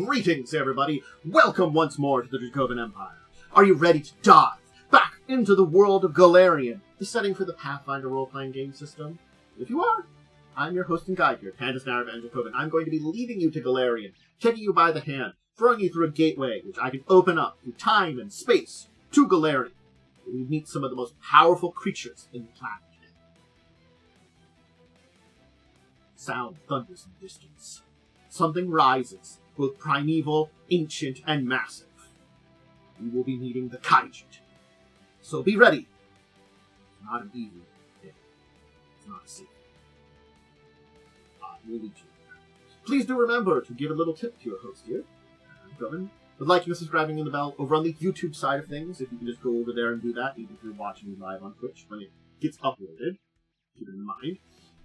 Greetings, everybody! Welcome once more to the Dracovin Empire. Are you ready to dive back into the world of Golarion, the setting for the Pathfinder role-playing game system? If you are, I'm your host and guide here, Candace Narva and Dracovin. I'm going to be leading you to Golarion, taking you by the hand, throwing you through a gateway which I can open up through time and space to Golarion, where we meet some of the most powerful creatures in the planet. Sound thunders in the distance. Something rises, both primeval, ancient, and massive. We will be meeting the Kaiju. So be ready. It's not an easy thing. It's not a secret. I will lead you there. Please do remember to give a little tip to your host here, Dracovin, with liking and subscribing and the bell over on the YouTube side of things. If you can just go over there and do that, even if you're watching me live on Twitch when it gets uploaded. Keep it in mind.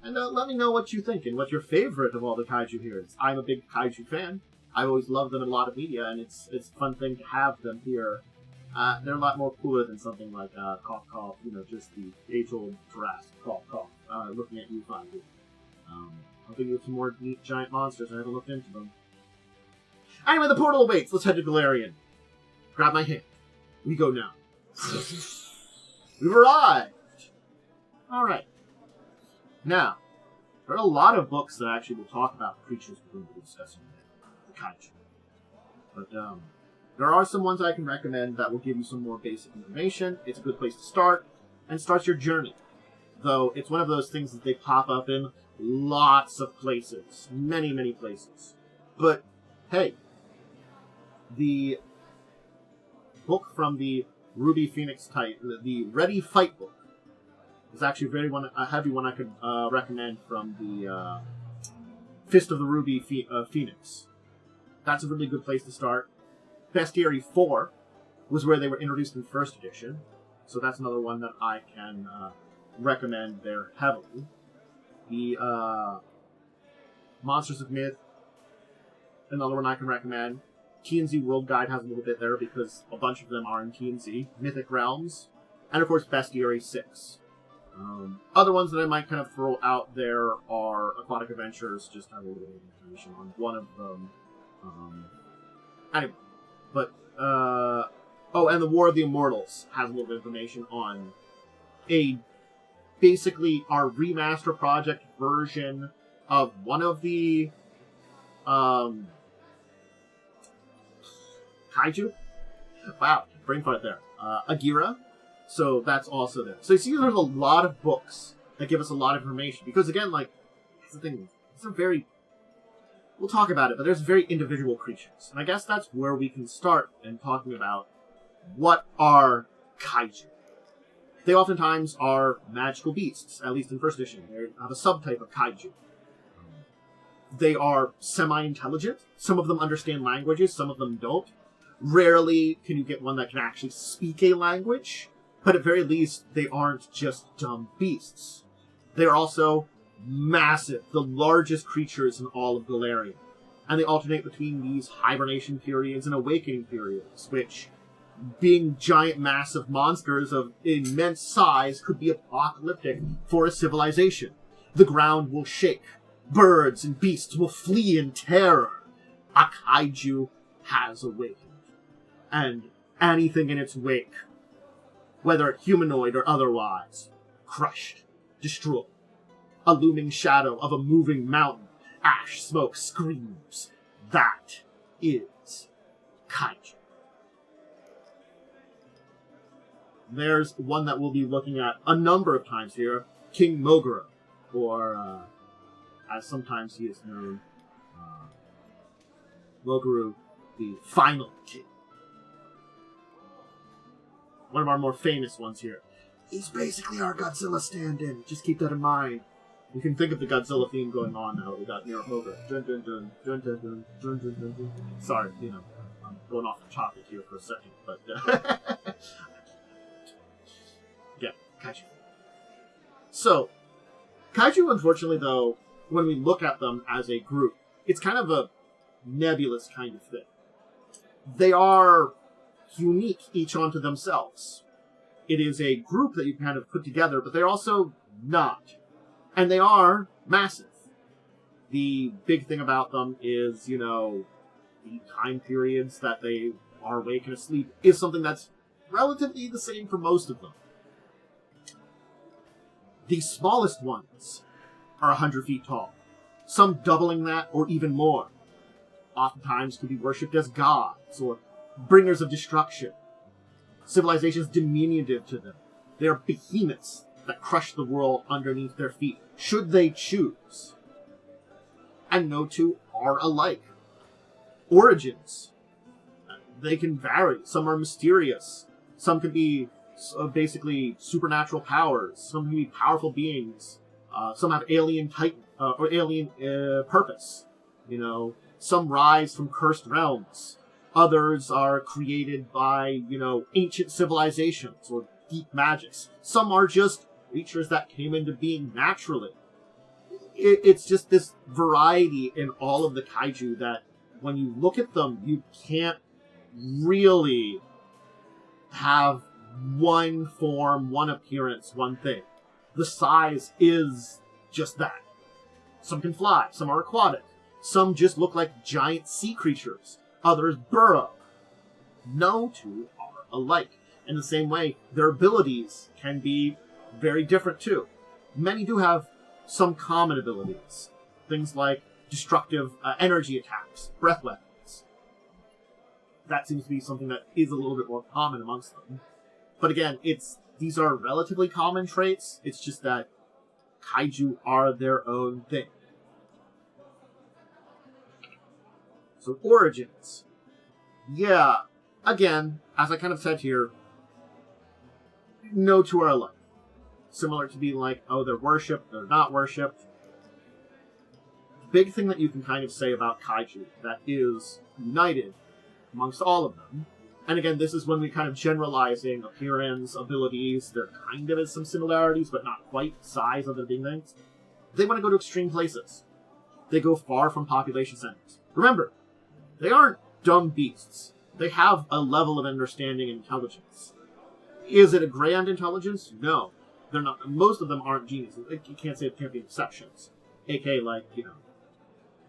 And let me know what you think and what your favorite of all the Kaiju here is. I'm a big Kaiju fan. I've always loved them in a lot of media, and it's a fun thing to have them here. They're a lot more cooler than something like Cough Cough, just the age-old Jurassic Cough Cough, looking at you finally. I'll think of some more neat giant monsters. I haven't looked into them. Anyway, the portal awaits. Let's head to Golarion. Grab my hand. We go now. We've arrived! Alright. Now, there are a lot of books that actually will talk about the creatures we're going to be discussing today, the Kaiju. But there are some ones I can recommend that will give you some more basic information. It's a good place to start, and starts your journey. Though, it's one of those things that they pop up in lots of places. Many, many places. But, hey, the book from the Ruby Phoenix type, the Ready Fight book, is actually a heavy one I could recommend from the Fist of the Ruby Phoenix. That's a really good place to start. Bestiary 4 was where they were introduced in first edition, so that's another one that I can recommend there heavily. The Monsters of Myth, another one I can recommend. T&Z World Guide has a little bit there because a bunch of them are in T&Z. Mythic Realms, and of course Bestiary 6. Other ones that I might kind of throw out there are Aquatic Adventures, just have a little bit of information on one of them. Anyway, but, and the War of the Immortals has a little bit of information on basically our remaster project version of one of the, Kaiju? Wow, brain fart there. Agyra. So that's also there. So you see there's a lot of books that give us a lot of information. Because again, that's the thing. We'll talk about it, but there's very individual creatures. And I guess that's where we can start in talking about what are Kaiju. They oftentimes are magical beasts, at least in first edition. They have a subtype of Kaiju. They are semi-intelligent. Some of them understand languages, some of them don't. Rarely can you get one that can actually speak a language. But at very least, they aren't just dumb beasts. They are also massive, the largest creatures in all of Golarion. And they alternate between these hibernation periods and awakening periods, which, being giant, massive monsters of immense size, could be apocalyptic for a civilization. The ground will shake. Birds and beasts will flee in terror. A Kaiju has awakened. And anything in its wake, whether humanoid or otherwise, crushed, destroyed. A looming shadow of a moving mountain, ash smoke screams. That is Kaiju. There's one that we'll be looking at a number of times here, King Mogaru, or as sometimes he is known, Mogaru, the Final King. One of our more famous ones here. He's basically our Godzilla stand-in. Just keep that in mind. You can think of the Godzilla theme going on now. We got Mogaru. Dun dun dun dun dun dun dun dun dun dun. Sorry, I'm going off the topic here for a second, but yeah, Kaiju. So, Kaiju, unfortunately, though, when we look at them as a group, it's kind of a nebulous kind of thing. They are unique each unto themselves. It is a group that you kind of put together, but they're also not. And they are massive. The big thing about them is, the time periods that they are awake and asleep is something that's relatively the same for most of them. The smallest ones are 100 feet tall, some doubling that or even more. Oftentimes can be worshipped as gods or bringers of destruction. Civilizations diminutive to them. They are behemoths that crush the world underneath their feet, should they choose. And no two are alike. Origins. They can vary. Some are mysterious. Some can be basically supernatural powers. Some can be powerful beings. Some have alien titan or alien purpose. Some rise from cursed realms. Others are created by, ancient civilizations or deep magics. Some are just creatures that came into being naturally. It's just this variety in all of the kaiju that when you look at them, you can't really have one form, one appearance, one thing. The size is just that. Some can fly, some are aquatic, some just look like giant sea creatures, others burrow. No two are alike. In the same way, their abilities can be very different too. Many do have some common abilities. Things like destructive energy attacks, breath weapons. That seems to be something that is a little bit more common amongst them. But again, these are relatively common traits. It's just that kaiju are their own thing. So origins. Yeah, again, as I kind of said here, no two are alike. Similar to being like, oh, they're worshipped, they're not worshipped. Big thing that you can kind of say about kaiju that is united amongst all of them, and again, this is when we kind of generalizing appearance, abilities, there kind of is some similarities, but not quite, size, other big things. They want to go to extreme places. They go far from population centers. Remember, they aren't dumb beasts. They have a level of understanding and intelligence. Is it a grand intelligence? No. They're not. Most of them aren't geniuses. You can't say there can't be exceptions. AK, like, -4,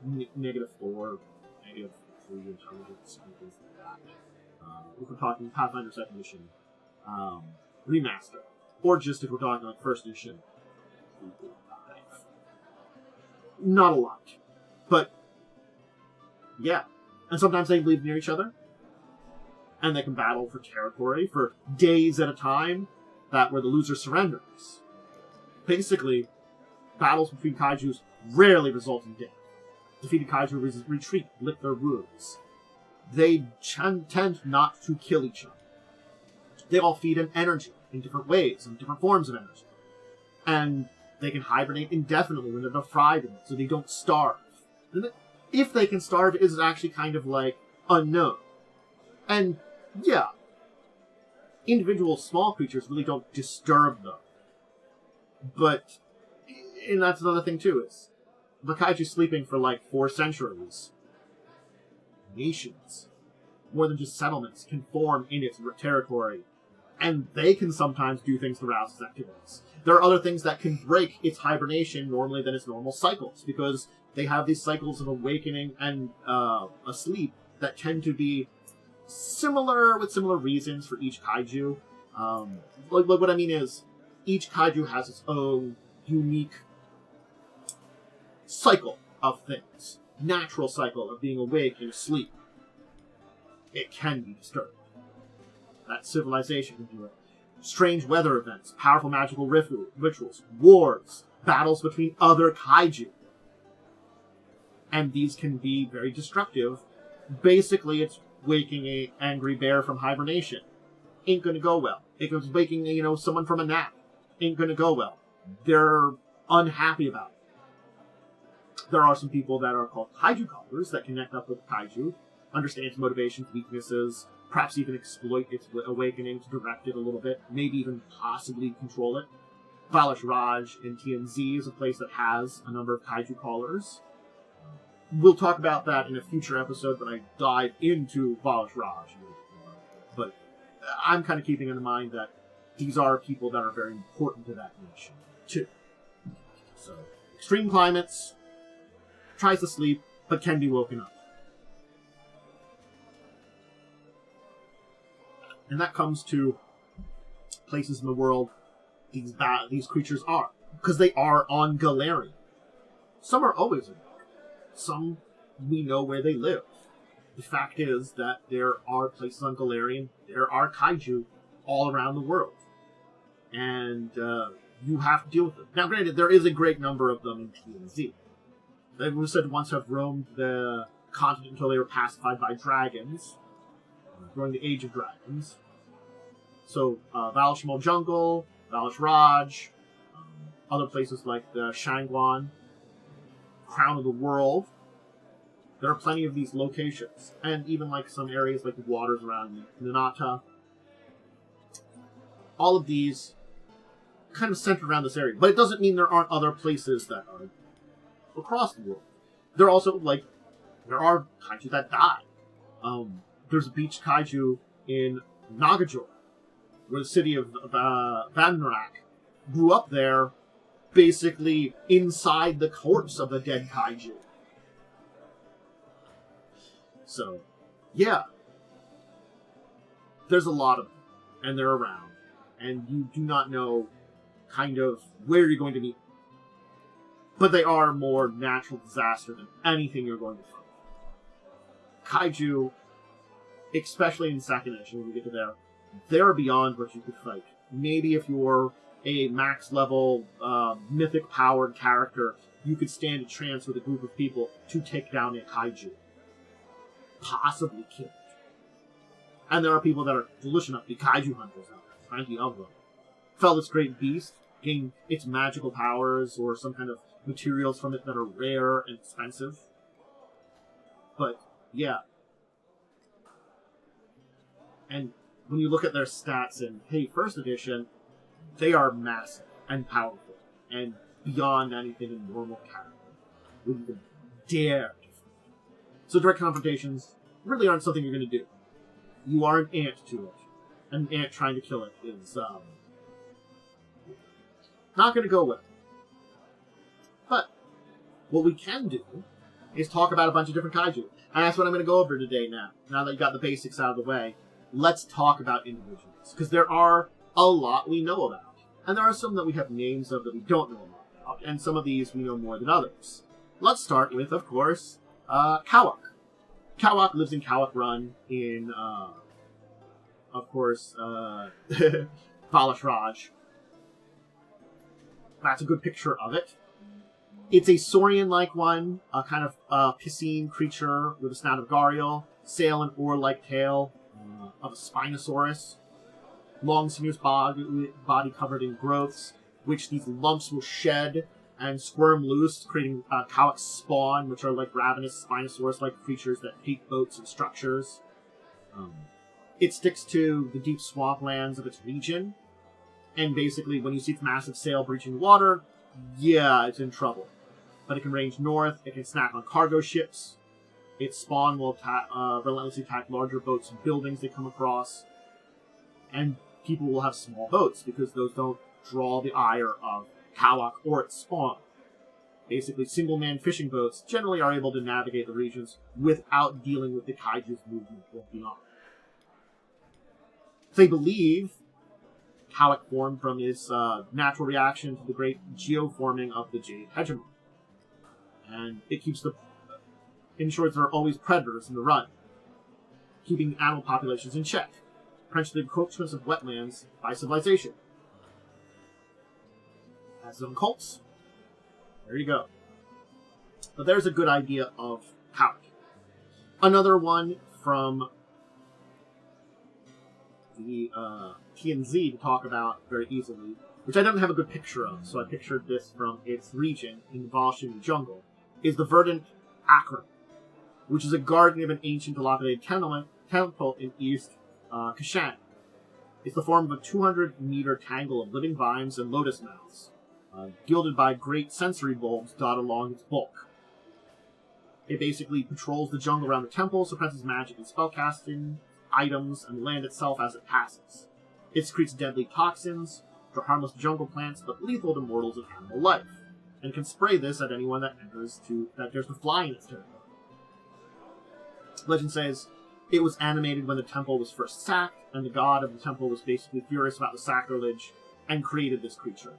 -3 intelligence, and things like that. If we're talking Pathfinder 2nd edition, remaster. Or just if we're talking like 1st edition, 5. Not a lot. But, yeah. And sometimes they live near each other. And they can battle for territory for days at a time, where the loser surrenders. Basically, battles between kaijus rarely result in death. Defeated kaiju retreat, lick their wounds. They tend not to kill each other. They all feed on energy in different ways, in different forms of energy. And they can hibernate indefinitely when they're deprived of it, so they don't starve. If they can starve is actually kind of like unknown. And yeah, individual small creatures really don't disturb them. But, and that's another thing too, is the kaiju sleeping for like 4 centuries. Nations, more than just settlements, can form in its territory. And they can sometimes do things to rouse its activities. There are other things that can break its hibernation normally than its normal cycles, because they have these cycles of awakening and asleep that tend to be similar, with similar reasons for each kaiju. What I mean is, each kaiju has its own unique cycle of things. Natural cycle of being awake and asleep. It can be disturbed. That civilization can do it. Strange weather events, powerful magical rituals, wars, battles between other kaiju. And these can be very destructive. Basically, it's waking an angry bear from hibernation. Ain't gonna go well. It's waking, someone from a nap. Ain't gonna go well. They're unhappy about it. There are some people that are called kaiju callers that connect up with kaiju, understand its motivations, weaknesses, perhaps even exploit its awakening to direct it a little bit, maybe even possibly control it. Valish Raj in TNZ is a place that has a number of kaiju callers. We'll talk about that in a future episode when I dive into Valish Raj. But I'm kind of keeping in mind that these are people that are very important to that nation, too. So, extreme climates, tries to sleep, but can be woken up. And that comes to places in the world these creatures are. Because they are on Golarion. Some are always in Golarion. Some we know where they live. The fact is that there are places on Golarion, there are Kaiju all around the world. And you have to deal with them. Now granted, there is a great number of them in TNZ. They were said to once have roamed the continent until they were pacified by dragons, during the Age of Dragons. So, Valishmal Jungle, Valish Raj, other places like the Shangwan, Crown of the World. There are plenty of these locations. And even like some areas like the waters around Ninata. All of these kind of centered around this area. But it doesn't mean there aren't other places that are across the world. There are also, like, there are kaiju that die. There's a beach kaiju in Nagajor, where the city of Vanrak grew up there, basically inside the corpse of the dead kaiju. So, yeah. There's a lot of them, and they're around, and you do not know kind of where you're going to meet them. But they are more natural disaster than anything you're going to fight. Kaiju, especially in second edition, when we get to there, they're beyond what you could fight. Maybe if you're a max level, mythic-powered character, you could stand a chance with a group of people to take down a kaiju. Possibly kill it. And there are people that are foolish enough to be kaiju hunters out there, plenty of them. Fell this great beast, gain its magical powers or some kind of materials from it that are rare and expensive. But, yeah. And when you look at their stats in, hey, first edition, they are massive and powerful and beyond anything a normal character would even dare to fight. So direct confrontations really aren't something you're going to do. You are an ant to it. And an ant trying to kill it is not going to go well. But what we can do is talk about a bunch of different kaiju. And that's what I'm going to go over today now. Now that you got the basics out of the way, let's talk about individuals. Because there are a lot we know about. And there are some that we have names of that we don't know about. And some of these we know more than others. Let's start with, of course, Kawuk. Kawuk lives in Kawuk Run in, of course, Valish Raj. That's a good picture of it. It's a Saurian-like one, a kind of piscine creature with a snout of Gariel, sail and oar-like tail of a Spinosaurus, long sinuous body covered in growths, which these lumps will shed and squirm loose, creating Kawuk spawn, which are like ravenous Spinosaurus-like creatures that hate boats and structures. It sticks to the deep swamplands of its region, and basically when you see its massive sail breaching water, yeah, it's in trouble. But it can range north, it can snack on cargo ships, its spawn will relentlessly attack larger boats and buildings they come across, and people will have small boats, because those don't draw the ire of Kawuk or its spawn. Basically, single-man fishing boats generally are able to navigate the regions without dealing with the kaiju's movement or beyond. They believe Kawuk formed from its natural reaction to the great geoforming of the Jade Hegemon. And it ensures there are always predators in the run, keeping animal populations in check, preventing the encroachments of wetlands by civilization. Has some cults. There you go. But there's a good idea of Kawuk. Another one from the TNZ to talk about very easily, which I don't have a good picture of, so I pictured this from its region in the Volshini jungle, is the Verdant Akaran, which is a guardian of an ancient dilapidated temple in East Kashan. It's the form of a 200-meter tangle of living vines and lotus mouths, gilded by great sensory bulbs dotted along its bulk. It basically patrols the jungle around the temple, suppresses magic and spellcasting items, and the land itself as it passes. It secretes deadly toxins, which are harmless to jungle plants, but lethal to mortals and animal life, and can spray this at anyone that dares to fly in its territory. Legend says, It was animated when the temple was first sacked, and the god of the temple was basically furious about the sacrilege and created this creature.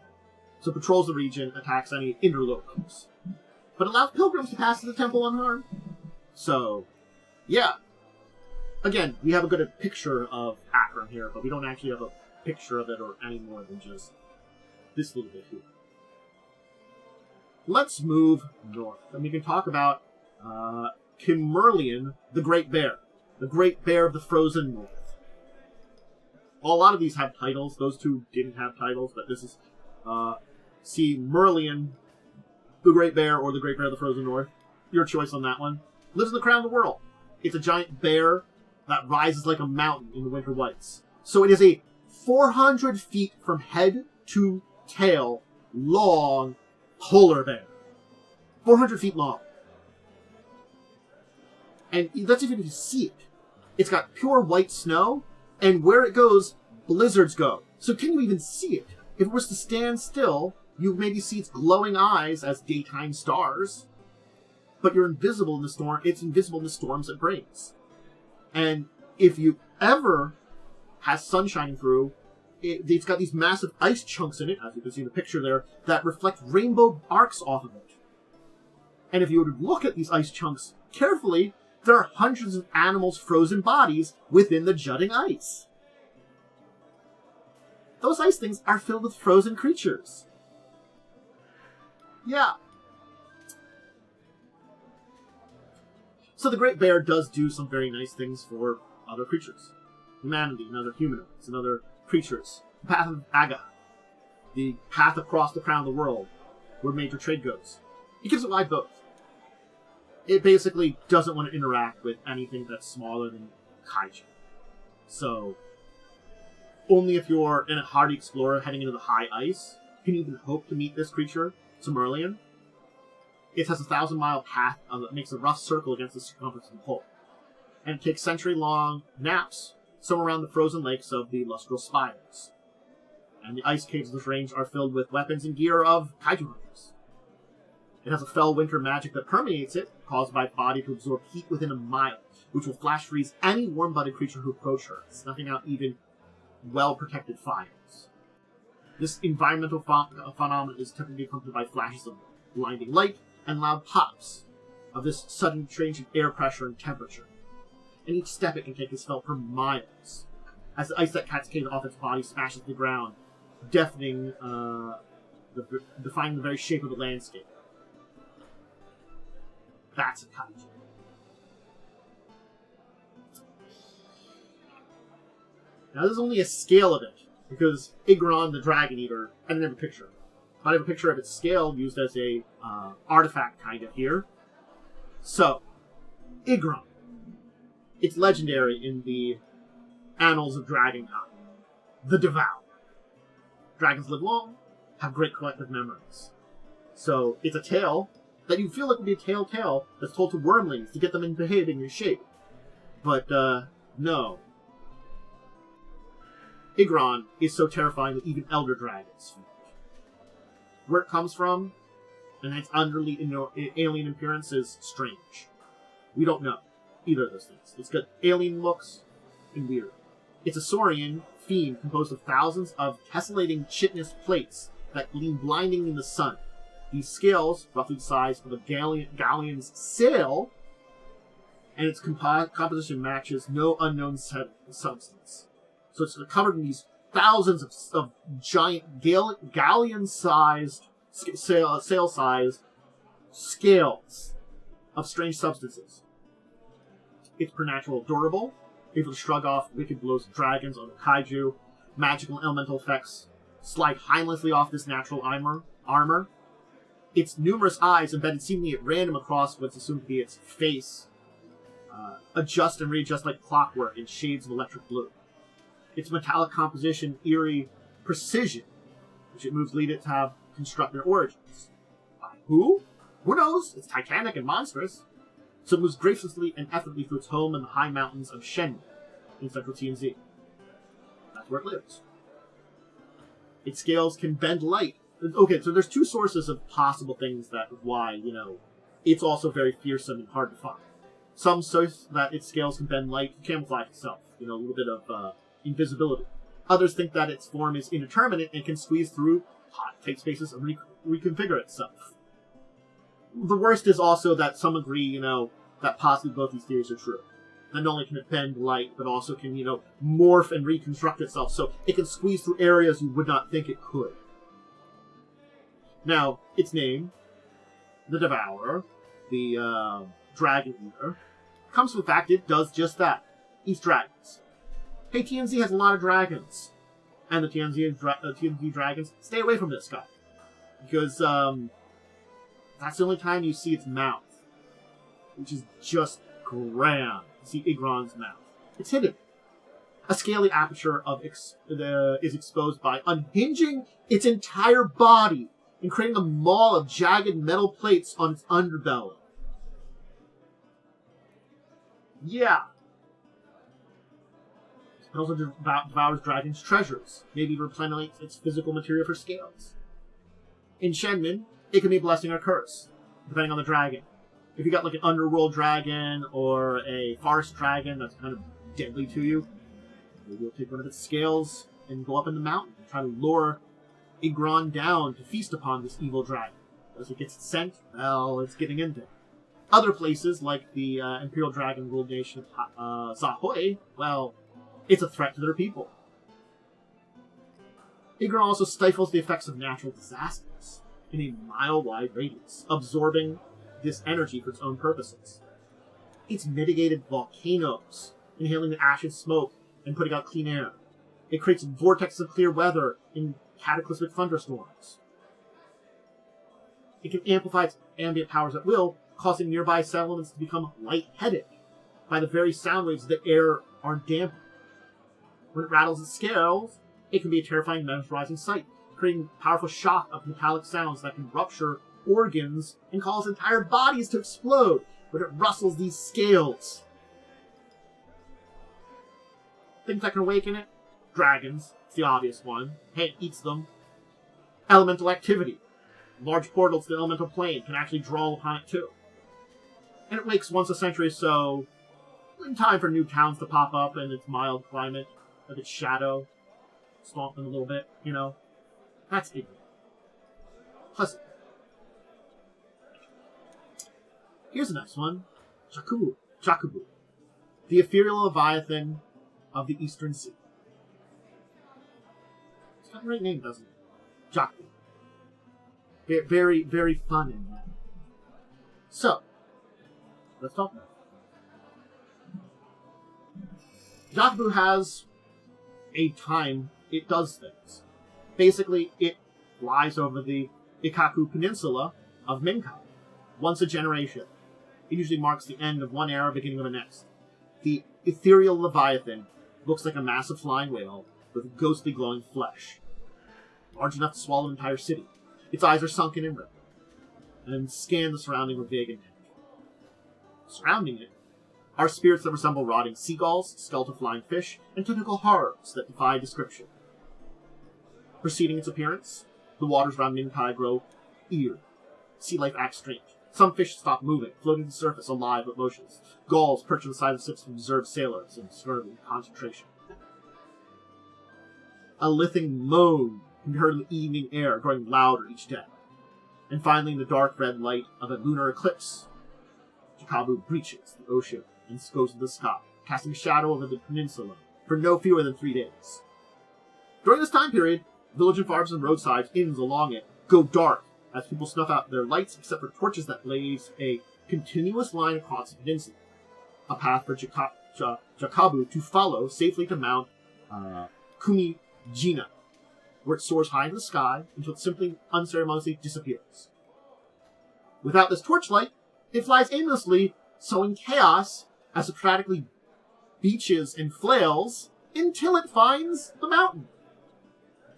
So it patrols the region, attacks any interlopers, but allows pilgrims to pass to the temple unharmed. So, yeah. Again, we have a good picture of Akaran here, but we don't actually have a picture of it or any more than just this little bit here. Let's move north, and we can talk about Cimurlian, the Great Bear. The Great Bear of the Frozen North. Well, a lot of these have titles. Those two didn't have titles, but this is Cimurlian, the Great Bear, or the Great Bear of the Frozen North. Your choice on that one. Lives in the crown of the world. It's a giant bear that rises like a mountain in the winter whites. So it is a 400 feet from head to tail long polar bear. 400 feet long. And that's even if you see it. It's got pure white snow, and where it goes, blizzards go. So can you even see it? If it was to stand still, you maybe see its glowing eyes as daytime stars. But you're invisible in the storm. It's invisible in the storms it brings. And if you ever has sun shining through, it's got these massive ice chunks in it, as you can see in the picture there, that reflect rainbow arcs off of it. And if you were to look at these ice chunks carefully, there are hundreds of animals' frozen bodies within the jutting ice. Those ice things are filled with frozen creatures. Yeah. So the Great Bear does do some very nice things for other creatures. Humanity and other humanoids and other creatures. The path of Agyra. The path across the crown of the world, where major trade goes. It gives it live both. It basically doesn't want to interact with anything that's smaller than Kaiju. So, only if you're in a hardy explorer heading into the high ice can you even hope to meet this creature, Cimurlian. It has a 1,000-mile path that makes a rough circle against the circumference of the pole. And it takes century-long naps somewhere around the frozen lakes of the Lustral Spires. And the ice caves of this range are filled with weapons and gear of Kaiju hunters. It has a fell winter magic that permeates it, caused by its body to absorb heat within a mile, which will flash freeze any warm-blooded creature who approaches her, snuffing out even well-protected fires. This environmental phenomenon is typically accompanied by flashes of blinding light and loud pops of this sudden change in air pressure and temperature. And each step it can take is felt for miles, as the ice that cascades off its body smashes the ground, deafening, defining the very shape of the landscape. That's a Kaiju. Now, this is only a scale of it, because Igroon, the Dragon Eater, I didn't have a picture. But I have a picture of its scale used as a artifact, kind of, here. So, Igroon. It's legendary in the annals of Dragonkind. The Devour. Dragons live long, have great collective memories. So, it's a tale that you feel like would be a tale that's told to wormlings to get them in behaving in shape. But, no. Igroon is so terrifying that even elder dragons fear it. Where it comes from, and its utterly alien appearance is strange. We don't know either of those things. It's got alien looks and weird. It's a Saurian fiend composed of thousands of tessellating chitinous plates that gleam blindingly in the sun. These scales, roughly the size of a galleon's sail, and its composition matches no unknown substance. So it's covered in these thousands of giant galleon-sized, sail-sized scales of strange substances. It's preternatural durable, able to shrug off wicked blows of dragons on the Kaiju, magical and elemental effects slide harmlessly off this natural armor. Its numerous eyes, embedded seemingly at random across what's assumed to be its face, adjust and readjust like clockwork in shades of electric blue. Its metallic composition, eerie precision, which it moves lead it to have construct their origins. By who? Who knows? It's titanic and monstrous. So it moves graciously and effortlessly through its home in the high mountains of Shenmue in central TNZ. That's where it lives. Its scales can bend light. Okay, so there's two sources of possible things that why, it's also very fearsome and hard to find. Some so that its scales can bend light to camouflage itself, a little bit of invisibility. Others think that its form is indeterminate and can squeeze through hot, tight spaces and reconfigure itself. The worst is also that some agree, that possibly both these theories are true. That not only can it bend light, but also can, morph and reconstruct itself, so it can squeeze through areas you would not think it could. Now, its name, the Devourer, the Dragon Eater, comes from the fact it does just that. Eats dragons. Hey, TNZ has a lot of dragons. And the TNZ dragons, stay away from this guy. Because, that's the only time you see its mouth. Which is just grand. You see Igroon's mouth. It's hidden. A scaly aperture is exposed by unhinging its entire body and creating a maw of jagged metal plates on its underbelly. Yeah. It also devours dragons' treasures, maybe replenishing its physical material for scales. In Shenmin, it can be a blessing or curse, depending on the dragon. If you got like an underworld dragon or a forest dragon that's kind of deadly to you, maybe you'll take one of its scales and go up in the mountain and try to lure Igroon down to feast upon this evil dragon. As it gets its scent, well, it's getting in there. Other places, like the Imperial Dragon ruled nation of Zahoy, well, it's a threat to their people. Igroon also stifles the effects of natural disasters in a mile-wide radius, absorbing this energy for its own purposes. It's mitigated volcanoes, inhaling the ash and smoke and putting out clean air. It creates vortexes of clear weather in cataclysmic thunderstorms. It can amplify its ambient powers at will, causing nearby settlements to become lightheaded by the very sound waves that the air are dampened. When it rattles its scales, it can be a terrifying, mesmerizing sight, creating a powerful shock of metallic sounds that can rupture organs and cause entire bodies to explode when it rustles these scales. Things that can awaken it? Dragons, it's the obvious one. Hey, it eats them. Elemental activity. Large portals to the elemental plane can actually draw upon it too. And it wakes once a century or so, in time for new towns to pop up in its mild climate, of its shadow, swamp them a little bit, That's ignorant. Pleasant. Here's a nice one. Jakabu. The ethereal Leviathan of the Eastern Sea. It's got a great name, doesn't it? Jakabu. Very, very fun in that. So, let's talk about it. Jakabu has a time it does things. Basically, it flies over the Ikaku Peninsula of Minkai once a generation. It usually marks the end of one era, beginning of the next. The ethereal Leviathan looks like a massive flying whale with ghostly glowing flesh, large enough to swallow an entire city. Its eyes are sunken in red, and scan the surrounding with vague intent. Surrounding it are spirits that resemble rotting seagulls, skeletal flying fish, and tentacle horrors that defy description. Preceding its appearance, the waters around Minkai grow eerie. Sea life acts strange. Some fish stop moving, floating to the surface, alive but motionless. Gulls perch on the side of ships from reserved sailors in scurvy concentration. A lithing moan can be heard in the evening air, growing louder each day. And finally, in the dark red light of a lunar eclipse, Jakabu breaches the ocean and goes into the sky, casting a shadow over the peninsula for no fewer than 3 days. During this time period, village and farms and roadsides, inns along it, go dark as people snuff out their lights except for torches that blaze a continuous line across the peninsula, a path for Jakabu to follow safely to Mount Kumijina, where it soars high in the sky until it simply unceremoniously disappears. Without this torchlight, it flies aimlessly, sowing chaos as it practically beaches and flails until it finds the mountain.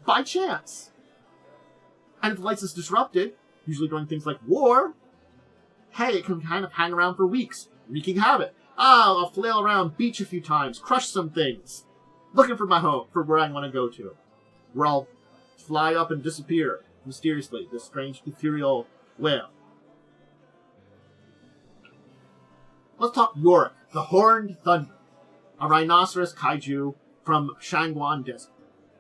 By chance. And if the lights is disrupted, usually during things like war, hey, it can kind of hang around for weeks, wreaking havoc. I'll flail around, beach a few times, crush some things, looking for my home, for where I want to go to. Where I'll fly up and disappear mysteriously, this strange ethereal whale. Let's talk Yorak, the Horned Thunder, a rhinoceros kaiju from Shangwan Desert.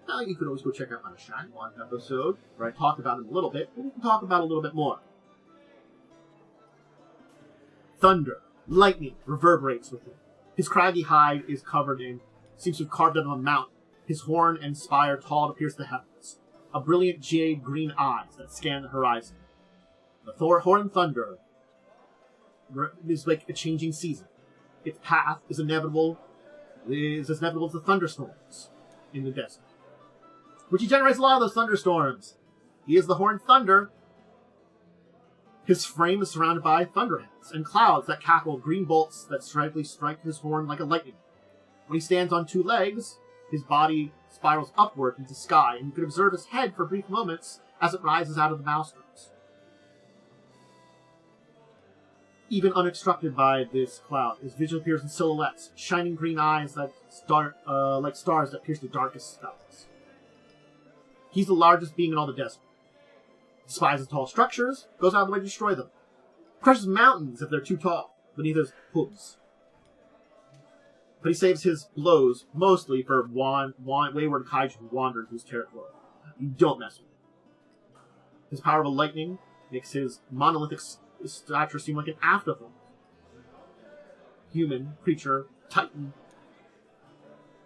Now, you could always go check out my Shangwan episode, where I talk about it a little bit, but we can talk about it a little bit more. Thunder, lightning, reverberates with him. His craggy hide is seems to have carved out of a mountain. His horn and spire tall to pierce the heavens. A brilliant jade green eyes that scan the horizon. The Horned Thunder is like a changing season. Its path is as inevitable as the thunderstorms in the desert. Which he generates a lot of those thunderstorms. He is the Horned Thunder. His frame is surrounded by thunderheads and clouds that cackle green bolts that strike his horn like a lightning. When he stands on two legs, his body spirals upward into the sky, and you can observe his head for brief moments as it rises out of the maelstroms. Even unobstructed by this cloud, his vision appears in silhouettes, shining green eyes that like stars that pierce the darkest skies. He's the largest being in all the desert. Despises tall structures, goes out of the way to destroy them. Crushes mountains if they're too tall beneath his hooves. But he saves his blows mostly for wayward kaiju who wander into his territory. You don't mess with him. His powerful lightning makes his monolithic stature seem like an afterthought. Human, creature, titan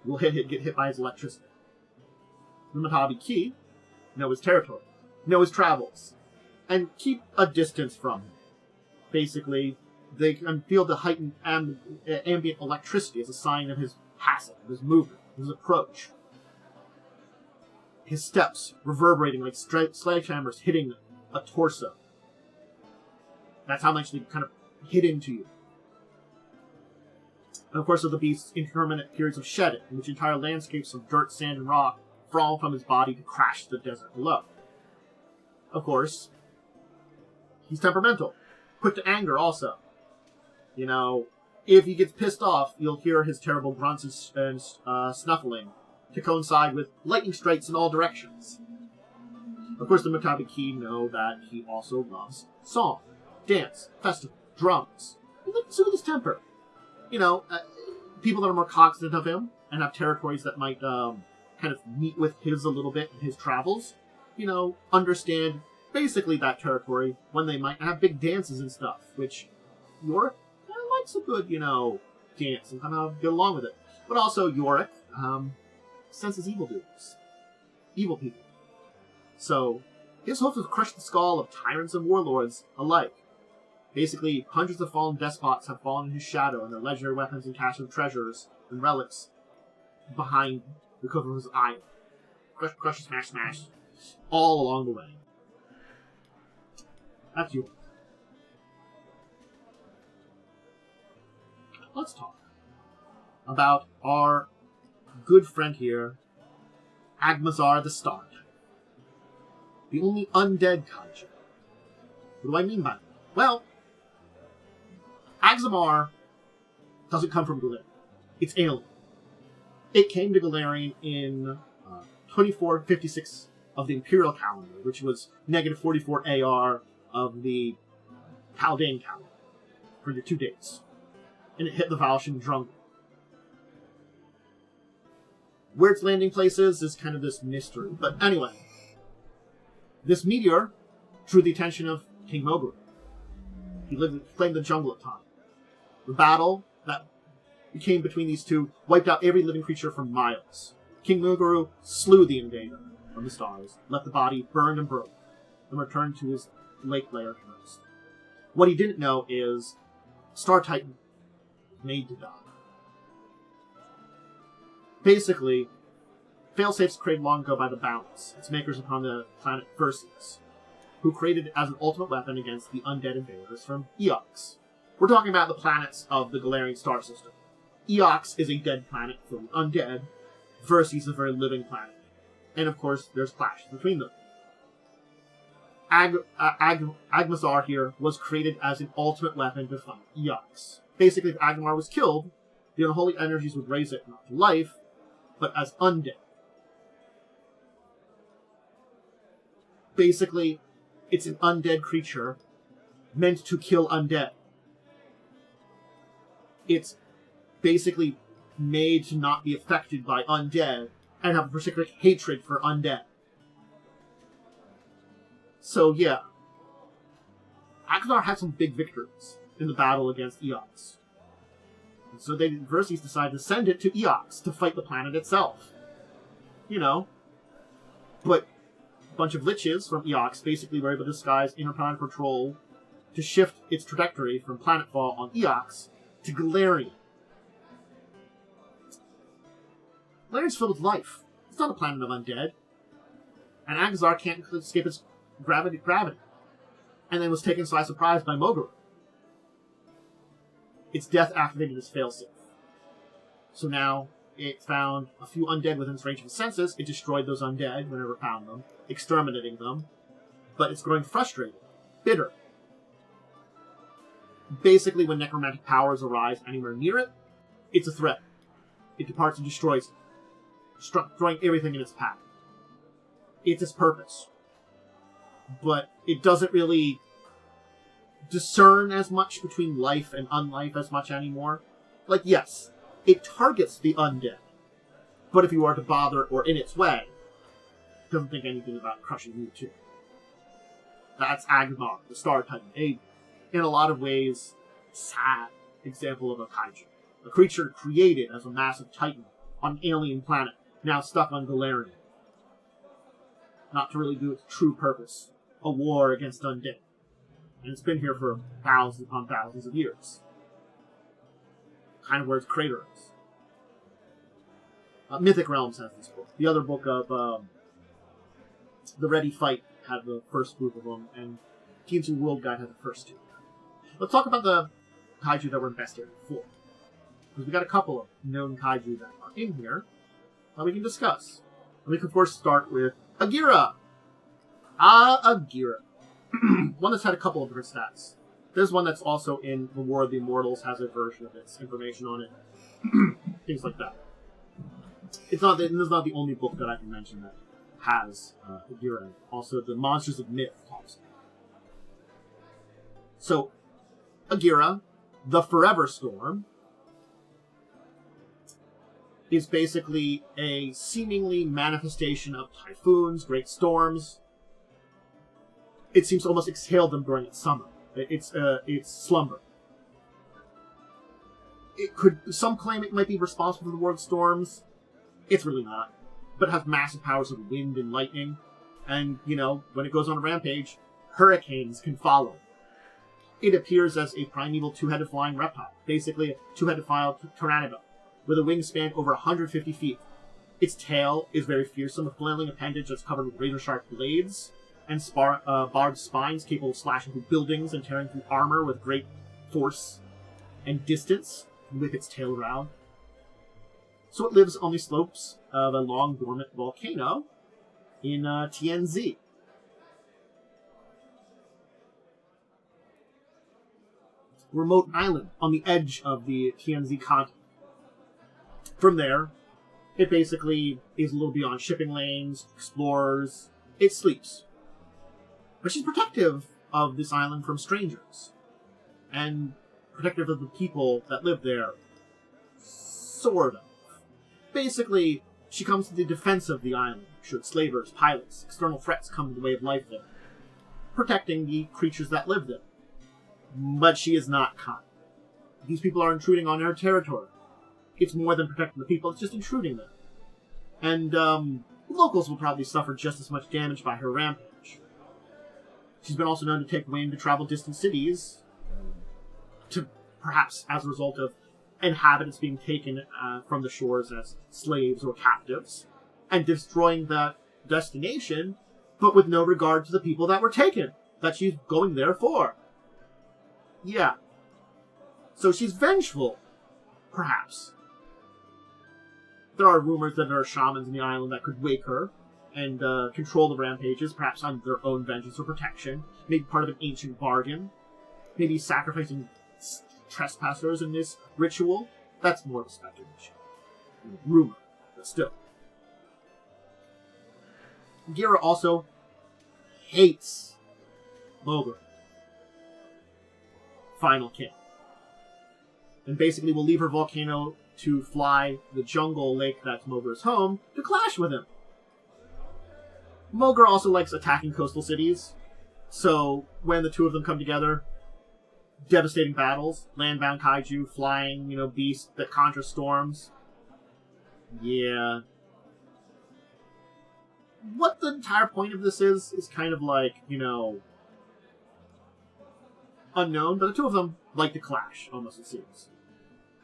will get hit by his electricity. The Matabi Key know his territory, know his travels, and keep a distance from him. Basically, they can feel the heightened ambient electricity as a sign of his passing, of his movement, his approach. His steps reverberating like sledgehammers hitting a torso. That's how much they kind of hit into you. And of course, of the beast's intermittent periods of shedding, in which entire landscapes of dirt, sand, and rock fall from his body to crash to the desert below. Of course, he's temperamental, quick to anger also. You know, if he gets pissed off, you'll hear his terrible grunts and snuffling to coincide with lightning strikes in all directions. Of course, the Matabiki know that he also loves song, dance, festival, drums. He likes to soothe his temper. You know, people that are more cognizant of him and have territories that might kind of meet with his a little bit in his travels, you know, understand basically that territory when they might have big dances and stuff, which Yorak kind of likes a good, you know, dance and kind of get along with it. But also Yorak senses evildoers, evil people. So his hopes have crushed the skull of tyrants and warlords alike. Basically, hundreds of fallen despots have fallen in his shadow, and their legendary weapons and cache of treasures and relics behind the cover of his eye. Crush, crush, smash, smash. All along the way. That's you. Let's talk about our good friend here, Agamazar the Stark. The only undead kaiju. What do I mean by that? Well, Agamazar doesn't come from Golarion. It's alien. It came to Golarion in 2456 of the Imperial calendar, which was negative 44 AR of the Chaldean calendar for your 2 days. And it hit the Valshan jungle. Where its landing place is kind of this mystery. But anyway, this meteor drew the attention of King Mogaru. He claimed the jungle at the time. The battle that came between these two wiped out every living creature for miles. King Mogaru slew the invader from the stars, left the body burned and broke, and returned to his lake lair to rest. What he didn't know is Star Titan was made to die. Basically, failsafes created long ago by the Balance, its makers upon the planet Versus, who created it as an ultimate weapon against the undead invaders from Eox. We're talking about the planets of the Golarion star system. Eox is a dead planet filled with undead. Versus is a very living planet. And of course, there's clashes between them. Agamazar here was created as an ultimate weapon to fight Eox. Basically, if Agamazar was killed, the unholy energies would raise it not to life, but as undead. Basically, it's an undead creature meant to kill undead. it's basically made to not be affected by undead and have a particular hatred for undead. So yeah, Agamazar had some big victories in the battle against Eox. And so the Verces decided to send it to Eox to fight the planet itself. You know, but a bunch of liches from Eox basically were able to disguise interplanet patrol to shift its trajectory from planetfall on Eox to Golarion. Golarion's filled with life. It's not a planet of undead. And Agamazar can't escape its gravity. And then was taken by surprise by Mogaru. Its death activated its failsafe. So now it found a few undead within its range of its senses. It destroyed those undead whenever it found them, exterminating them. But it's growing frustrated, bitter. Basically, when necromantic powers arise anywhere near it, it's a threat. It departs and destroys it, destroying everything in its path. It's its purpose. But it doesn't really discern as much between life and unlife as much anymore. Like, yes, it targets the undead, but if you are to bother or in its way, it doesn't think anything about crushing you too. That's Agamazar, the Star Titan, a, in a lot of ways, sad example of a kaiju. A creature created as a massive titan on an alien planet, now stuck on Golarion. Not to really do its true purpose, a war against undead. And it's been here for thousands upon thousands of years. Kind of where its crater is. Mythic Realms has this book. The other book of The Ready Fight had the first group of them, and Teams of World Guide had the first two. Let's talk about the kaiju that were in Best Area 4. Because we got a couple of known kaiju that are in here that we can discuss. And we can first start with Agyra. Agyra. One that's had a couple of different stats. There's one that's also in The War of the Immortals, has a version of its information on it. Things like that. This is not the only book that I can mention that has Agyra. Also, the Monsters of Myth talks about it. So, Agyra, the Forever Storm, is basically a seemingly manifestation of typhoons, great storms. It seems to almost exhale them during its summer. It's slumber. Some claim it might be responsible for the world's storms. It's really not. But it has massive powers of wind and lightning. And, you know, when it goes on a rampage, hurricanes can follow. It appears as a primeval two-headed flying reptile. Basically, a two-headed pteranodon, with a wingspan over 150 feet. Its tail is very fearsome, a flailing appendage that's covered with razor-sharp blades, and barbed spines capable of slashing through buildings and tearing through armor with great force and distance with its tail around. So it lives on the slopes of a long dormant volcano in TNZ. Remote island on the edge of the TNZ continent. From there, it basically is a little beyond shipping lanes, explores. It sleeps. But she's protective of this island from strangers. And protective of the people that live there. Sort of. Basically, she comes to the defense of the island, should slavers, pilots, external threats come in the way of life there. Protecting the creatures that live there. But she is not kind. These people are intruding on her territory. It's more than protecting the people, it's just intruding them. And, locals will probably suffer just as much damage by her rampage. She's been also known to take wind to travel distant cities, to perhaps as a result of inhabitants being taken from the shores as slaves or captives, and destroying that destination, but with no regard to the people that were taken, that she's going there for. Yeah. So she's vengeful, perhaps. There are rumors that there are shamans in the island that could wake her and control the rampages, perhaps on their own vengeance or protection, maybe part of an ancient bargain, maybe sacrificing trespassers in this ritual. That's more of a speculation. Rumor, but still. Agyra also hates Mogaru. Final kill. and basically will leave her volcano to fly the jungle lake that's Mogar's home to clash with him. Mogar also likes attacking coastal cities, so when the two of them come together, devastating battles, land-bound kaiju, flying, beasts that conjure storms. Yeah. What the entire point of this is kind of like, unknown, but the two of them like to clash, almost it seems.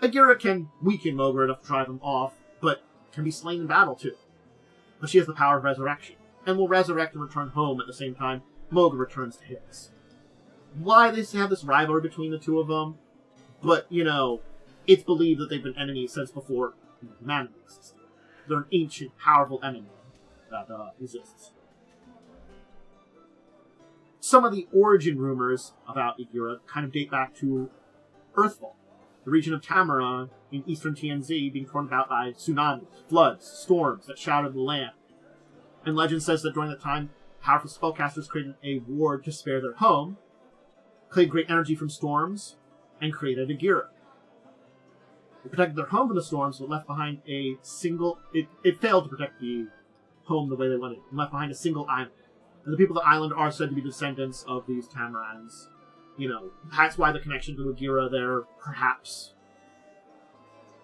Agyra can weaken Mogar enough to drive him off, but can be slain in battle too. But she has the power of resurrection, and will resurrect and return home at the same time Mogar returns to his. Why they have this rivalry between the two of them, but, it's believed that they've been enemies since before humanity existed. They're an ancient, powerful enemy that exists. Some of the origin rumors about Agyra kind of date back to Earthfall, the region of Tamaran in eastern TNZ being torn about by tsunamis, floods, storms that shattered the land. And legend says that during that time, powerful spellcasters created a ward to spare their home, claimed great energy from storms, and created Agyra. It protected their home from the storms, but left behind a single... It failed to protect the home the way they wanted, and left behind a single island. And the people of the island are said to be descendants of these Tamarans. That's why the connection to Agyra there, perhaps.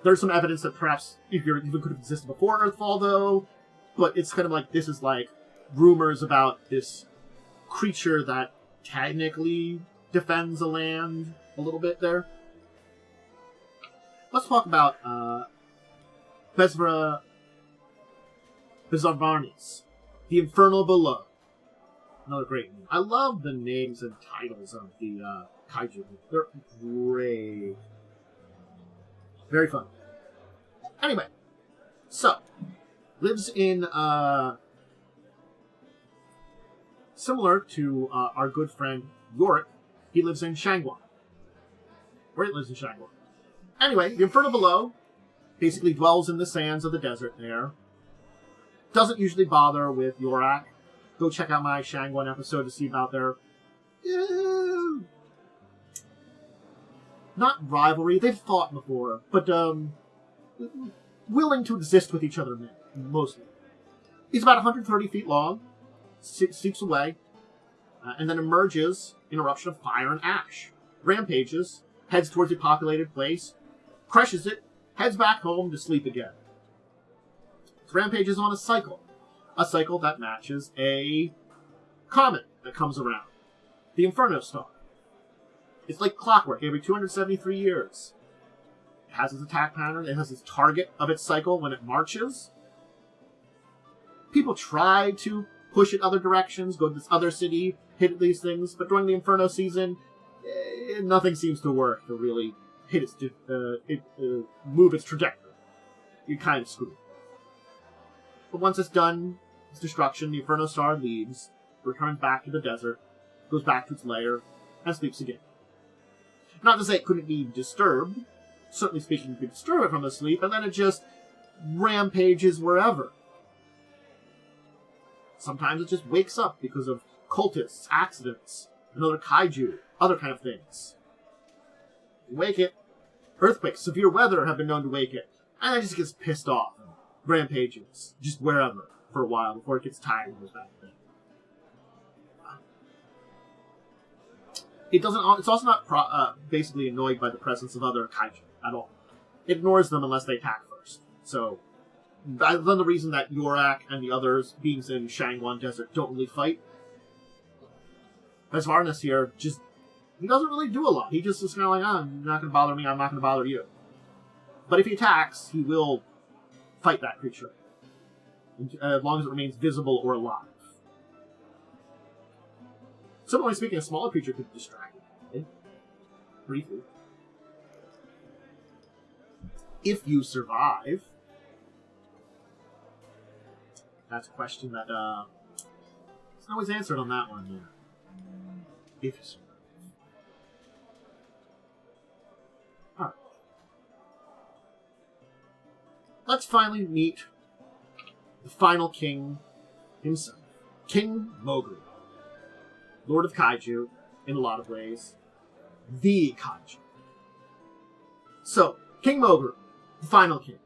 There's some evidence that perhaps Agyra even could have existed before Earthfall, though. But it's kind of like, this is like rumors about this creature that technically defends a land a little bit there. Let's talk about Bezravnis, the Inferno Below. Another great name. I love the names and titles of the Kaiju. They're great. Very fun. Anyway, so, lives in, similar to our good friend Yorak, he lives in Shangguan. Where he lives in Shangguan. Anyway, the Inferno Below basically dwells in the sands of the desert there. Doesn't usually bother with Yorak. Go check out my Shangguan episode to see about their... not rivalry, they've fought before, but willing to exist with each other, mostly. He's about 130 feet long, seeps away, and then emerges in an eruption of fire and ash. Rampages, heads towards a populated place, crushes it, heads back home to sleep again. Rampages on a cycle that matches a comet that comes around, the Inferno Star. It's like clockwork every 273 years. It has its attack pattern, it has its target of its cycle when it marches. People try to push it other directions, go to this other city, hit these things, but during the Inferno season, nothing seems to work to really hit its move its trajectory. You're kind of screwed. But once it's done its destruction, the Inferno Star leaves, returns back to the desert, goes back to its lair, and sleeps again. Not to say it couldn't be disturbed. Certainly speaking, you could disturb it from the sleep, and then it just rampages wherever. Sometimes it just wakes up because of cultists, accidents, another kaiju, other kind of things. You wake it. Earthquakes, severe weather have been known to wake it. And it just gets pissed off and rampages, just wherever, for a while, before it gets tired and goes back to bed. It's also not basically annoyed by the presence of other kaiju at all. It ignores them unless they attack first. So, other than the reason that Yorak and the others, beings in Shangguan Desert, don't really fight, Bezravnis here he doesn't really do a lot. He just is kind of like, you're not going to bother me, I'm not going to bother you. But if he attacks, he will fight that creature, as long as it remains visible or alive. Similarly speaking, a smaller creature could distract you, briefly. If you survive, that's a question that it's not always answered on that one. Yeah. If you survive. Alright. Let's finally meet the final king himself. King Mogaru. Lord of Kaiju, in a lot of ways. The Kaiju. So, King Mogaru, the final king,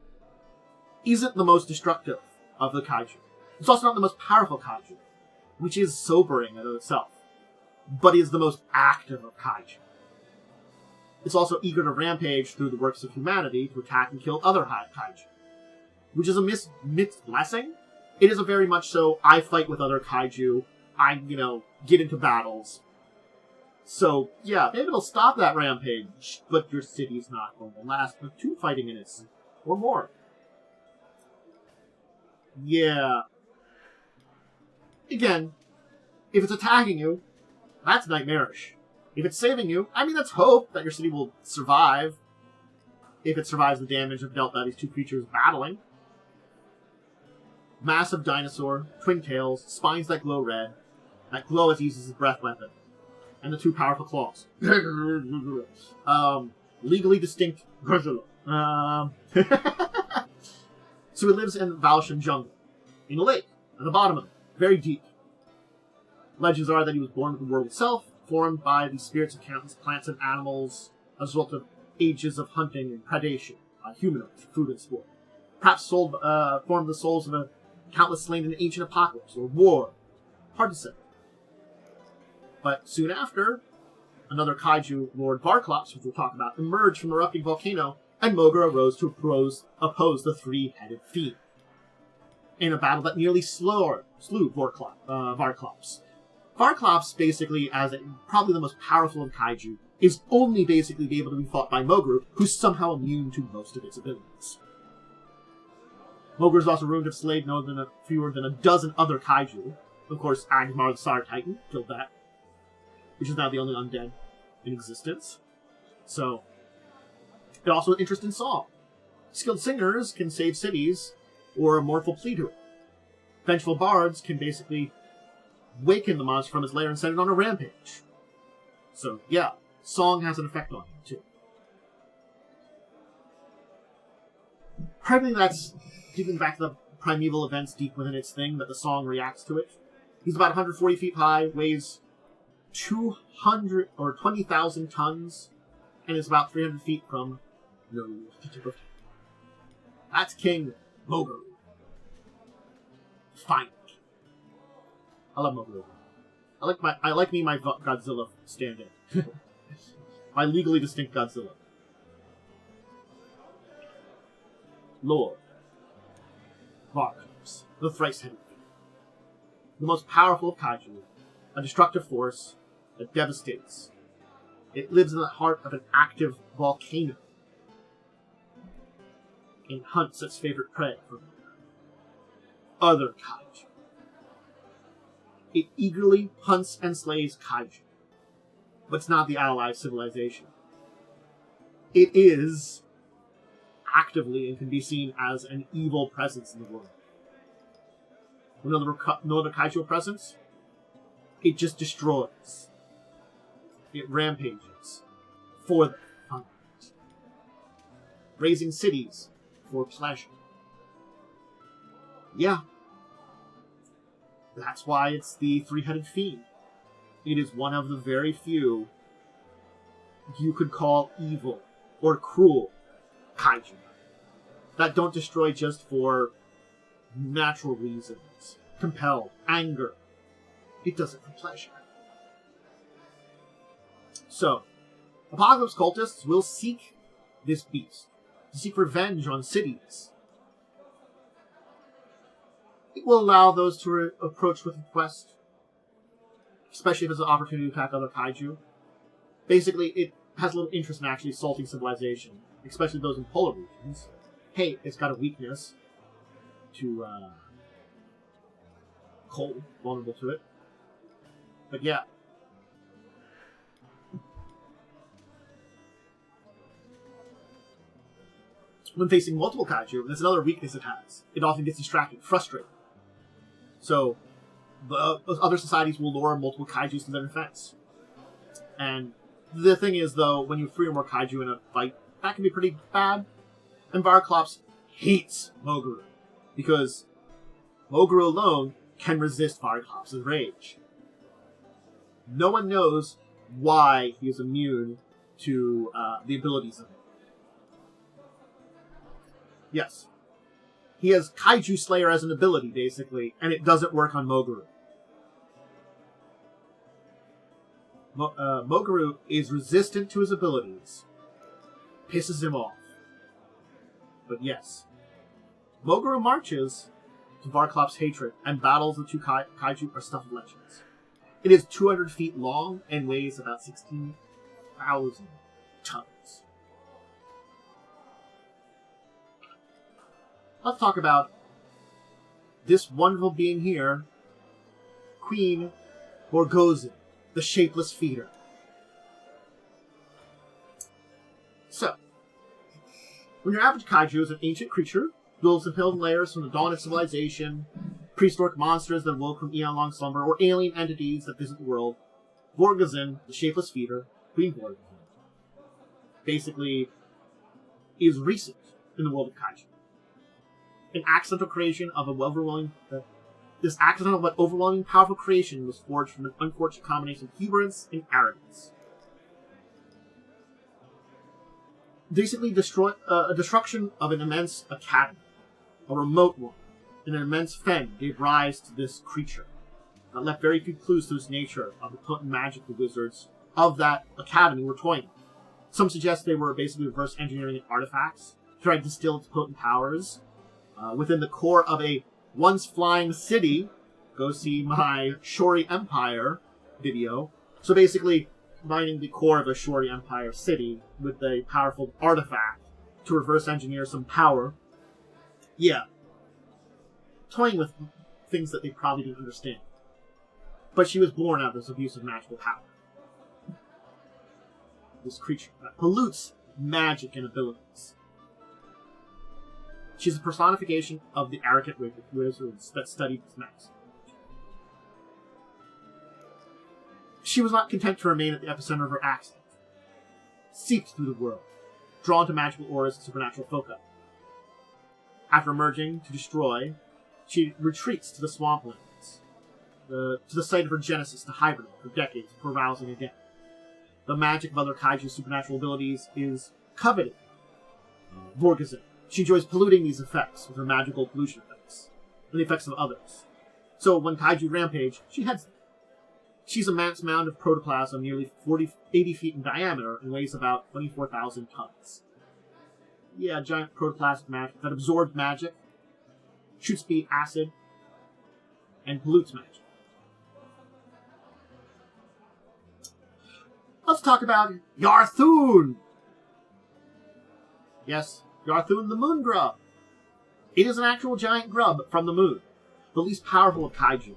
isn't the most destructive of the kaiju. It's also not the most powerful kaiju, which is sobering in itself, but is the most active of kaiju. It's also eager to rampage through the works of humanity to attack and kill other kaiju, which is a mixed blessing. It is a very much so, I fight with other kaiju, I, get into battles. So, yeah, maybe it'll stop that rampage, but your city's not going to last with 2 fighting minutes or more. Yeah. Again, if it's attacking you, that's nightmarish. If it's saving you, let's hope that your city will survive. If it survives the damage dealt by these 2 creatures battling. Massive dinosaur, twin tails, spines that glow red, that glow as he uses his breath weapon, and the 2 powerful claws. Legally distinct. So he lives in the Valshan jungle, in a lake, at the bottom of it, very deep. Legends are that he was born with the world itself, formed by the spirits of countless plants and animals, as a result of ages of hunting and predation, humanoids, food and sport. Perhaps formed the souls of a countless slain in an ancient apocalypse or war. Hard to say. But soon after, another kaiju, Lord Varklops, which we'll talk about, emerged from the erupting volcano, and Mogaru arose to oppose the 3-headed Fiend, in a battle that nearly slew Varklops. Varklops, basically, as probably the most powerful of kaiju, is only basically able to be fought by Mogaru, who's somehow immune to most of its abilities. Mogaru is also rumored to have slayed fewer than a dozen other kaiju. Of course, Agamazar Titan killed that, which is now the only undead in existence. So, it also an interest in song. Skilled singers can save cities, or a mournful plea to it. Vengeful bards can basically waken the monster from its lair and send it on a rampage. So, yeah, song has an effect on him, too. Probably that's giving back the primeval events deep within its thing, that the song reacts to it. He's about 140 feet high, weighs 20,000 tons, and is about 300 feet from no tip of. That's King Mogaru. Fine. I love Mogaru. I like my Godzilla stand-in. My legally distinct Godzilla. Lord Varklops, the Thrice-Headed. The most powerful of kaiju, a destructive force that devastates. It lives in the heart of an active volcano and hunts its favorite prey from other kaiju. It eagerly hunts and slays kaiju, but it's not the allied civilization. It is actively and can be seen as an evil presence in the world. No other kaiju presence, it just destroys. It rampages for the fun. Raising cities for pleasure. Yeah. That's why it's the 3-headed Fiend. It is one of the very few you could call evil or cruel kaiju that don't destroy just for natural reasons, compel, anger. It does it for pleasure. So, Apocalypse cultists will seek this beast, to seek revenge on cities. It will allow those to approach with a quest, especially if it's an opportunity to attack other kaiju. Basically, it has a little interest in actually assaulting civilization, especially those in polar regions. Hey, it's got a weakness to cold, vulnerable to it. But yeah. When facing multiple kaiju, that's another weakness it has. It often gets distracted, frustrated. So, those other societies will lure multiple kaijus to their defense. And the thing is, though, when you have 3 or more kaiju in a fight, that can be pretty bad. And Varklops hates Mogaru, because Mogaru alone can resist Varklops' rage. No one knows why he is immune to the abilities of it. Yes. He has Kaiju Slayer as an ability, basically, and it doesn't work on Mogaru. Mogaru is resistant to his abilities. Pisses him off. But yes. Mogaru marches to Varklops' hatred and battles the two Kaiju are stuffed legends. It is 200 feet long and weighs about 16,000 tons. Let's talk about this wonderful being here, Queen Vorgozen, the Shapeless Feeder. So, when your average kaiju is an ancient creature, dwells in hidden layers from the dawn of civilization, prehistoric monsters that awoke from eon-long slumber, or alien entities that visit the world, Vorgozen, the Shapeless Feeder, Queen Vorgozen, basically is recent in the world of kaiju. An accidental creation of this accidental but overwhelming powerful creation was forged from an unfortunate combination of hubris and arrogance. Basically, a destruction of an immense academy, a remote one, and an immense fen gave rise to this creature that left very few clues to its nature of the potent magic the wizards of that academy were toying with. Some suggest they were basically reverse engineering artifacts, trying to distill its potent powers within the core of a once flying city. Go see my Shori Empire video. So basically, combining the core of a Shori Empire city with a powerful artifact to reverse engineer some power. Yeah. Toying with things that they probably didn't understand. But she was born out of this abuse of magical power. This creature that pollutes magic and abilities. She's a personification of the arrogant wizards that studied this magic. She was not content to remain at the epicenter of her accident. Seeped through the world, drawn to magical auras and supernatural foci. After emerging to destroy, she retreats to the swamplands, to the site of her genesis to hibernate for decades before rousing again. The magic of other Kaiju's supernatural abilities is coveted. Vorgozen. She enjoys polluting these effects with her magical pollution effects, and the effects of others. So when Kaiju rampage, she heads them. She's a mass mound of protoplasm nearly 80 feet in diameter and weighs about 24,000 tons. Yeah, giant protoplasmic magic that absorbs magic, shoots speed acid, and pollutes magic. Let's talk about Yarthoon! Yes, Yarthoon the Moon Grub. It is an actual giant grub from the moon, the least powerful of kaiju,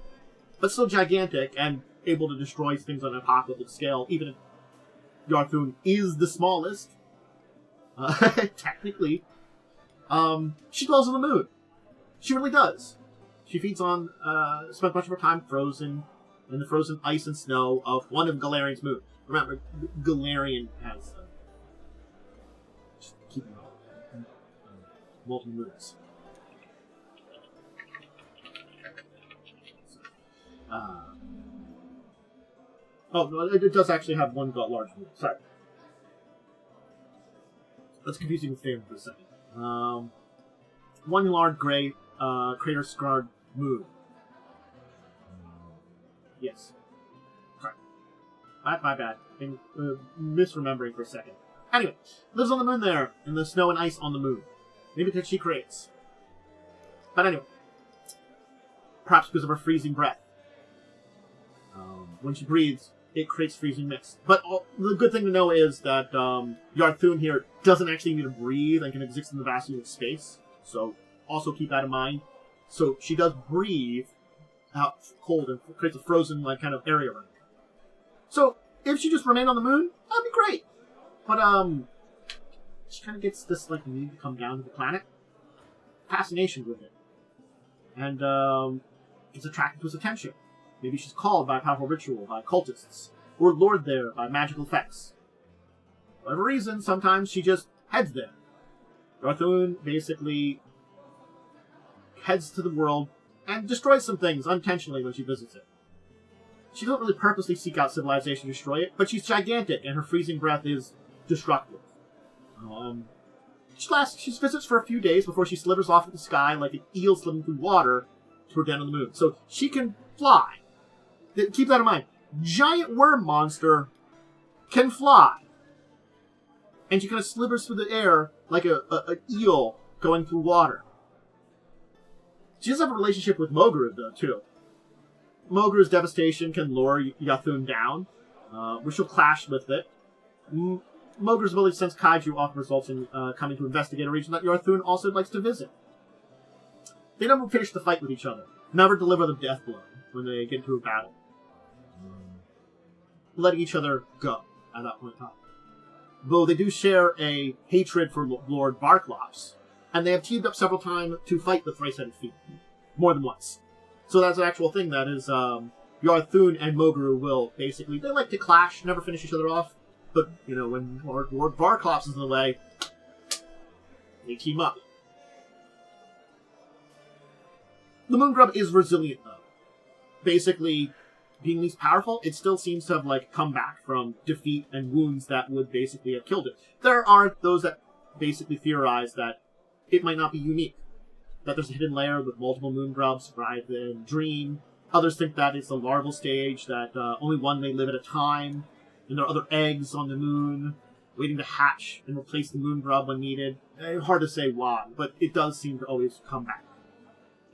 but still gigantic and able to destroy things on an apocalyptic scale, even if Yarthoon is the smallest. Technically. She dwells on the moon. She really does. She feeds on, spends much of her time frozen in the frozen ice and snow of one of Golarion's moons. Remember, Golarion has just keeping on multiple moons. Oh, no, it does actually have one large moon. Sorry. That's confusing with Fiend for a second. One large gray crater-scarred moon. Yes. Sorry. My bad. I'm misremembering for a second. Anyway, lives on the moon there, in the snow and ice on the moon. Maybe that she creates. But anyway. Perhaps because of her freezing breath. When she breathes, it creates freezing mist. But the good thing to know is that Yarthoon here doesn't actually need to breathe and can exist in the vastness of space. So also keep that in mind. So she does breathe out cold and creates a frozen kind of area around her. So if she just remained on the moon, that'd be great. But she kind of gets this need to come down to the planet. Fascination with it. And it's attracted to his attention. Maybe she's called by a powerful ritual, by cultists, or lured there by magical effects. For whatever reason, sometimes she just heads there. Yarthoon basically heads to the world and destroys some things unintentionally when she visits it. She doesn't really purposely seek out civilization to destroy it, but she's gigantic and her freezing breath is destructive. She visits for a few days before she slithers off into the sky like an eel slipping through water toward the end of the moon. So she can fly. Keep that in mind. Giant worm monster can fly. And she kind of slithers through the air like an eel going through water. She does have a relationship with Mogaru, though, too. Mogaru's devastation can lure Yarthoon down, which will clash with it. Mogaru's ability to sense Kaiju often results in coming to investigate a region that Yarthoon also likes to visit. They never finish the fight with each other, never deliver the death blow when they get into a battle, letting each other go at that point in time. Though they do share a hatred for Lord Varklops, and they have teamed up several times to fight the Thrice-Headed Fiend, more than once. So that's an actual thing that is, Yarthoon and Mogaru will basically, they like to clash, never finish each other off, but, you know, when Lord Varklops is in the way, they team up. The Moon Grub is resilient, though. Basically, being least powerful, it still seems to have, like, come back from defeat and wounds that would basically have killed it. There are those that basically theorize that it might not be unique, that there's a hidden layer with multiple Moon Grubs rather than Dream. Others think that it's the larval stage, that only one may live at a time, and there are other eggs on the moon waiting to hatch and replace the Moon Grub when needed. Hard to say why, but it does seem to always come back.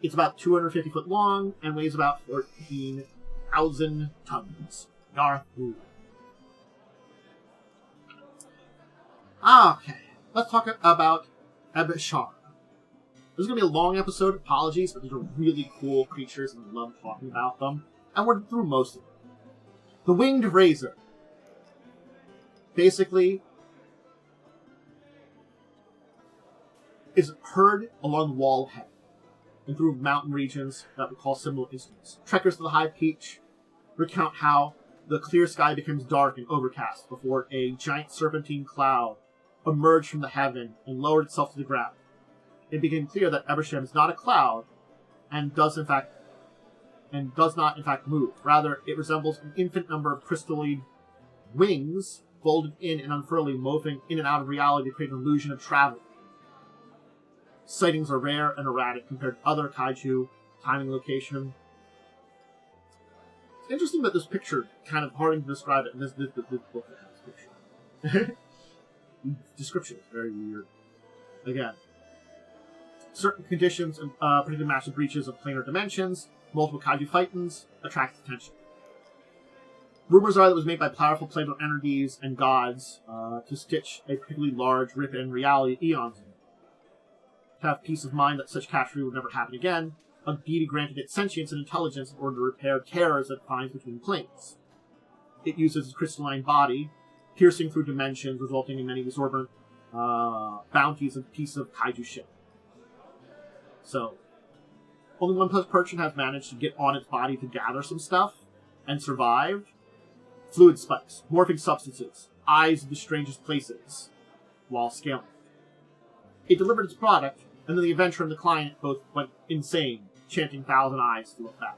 It's about 250 foot long and weighs about 14,000 tons. Yarthoon. Okay, let's talk about Ebesshra. This is going to be a long episode, apologies, but these are really cool creatures and I love talking about them. And we're through most of them. The Winged Razor. Basically, is heard along the wall of heaven and through mountain regions that we call similar instruments. Trekkers to the high peak recount how the clear sky becomes dark and overcast before a giant serpentine cloud emerged from the heaven and lowered itself to the ground. It became clear that Ebesshra is not a cloud and does not in fact move. Rather, it resembles an infinite number of crystalline wings folded in and unfurling, moving in and out of reality to create an illusion of travel. Sightings are rare and erratic compared to other kaiju, timing, location. It's interesting that this picture, kind of hard to describe it, and this book has this picture. Description is very weird. Again, certain conditions, particularly massive breaches of planar dimensions, multiple kaiju fightings, attract attention. Rumors are that it was made by powerful planar entities and gods to stitch a particularly large rip in reality eons in. To have peace of mind that such catastrophe would never happen again, a deity granted it sentience and intelligence in order to repair tears that it finds between planes. It uses its crystalline body, piercing through dimensions, resulting in many exorbitant bounties and pieces of kaiju ship. So, only one person has managed to get on its body to gather some stuff and survive. Fluid spikes, morphing substances, eyes of the strangest places, while scaling. It delivered its product, and then the adventurer and the client both went insane, chanting Thousand Eyes to look back.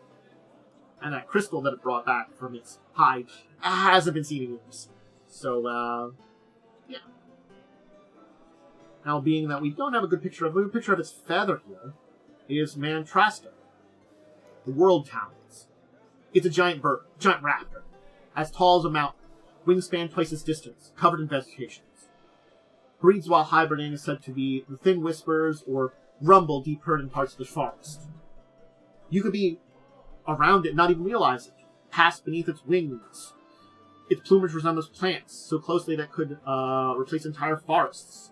And that crystal that it brought back from its hide hasn't been seen in years. So, yeah. Now, being that we don't have a good picture of its feather here, is Mantraska, the World Talons. It's a giant bird, giant raptor, as tall as a mountain, wingspan twice its distance, covered in vegetations. Breeds while hibernating is said to be the thin whispers or rumble deep heard in parts of the forest. You could be around it and not even realize it, pass beneath its wings. Its plumage resembles plants, so closely that could replace entire forests.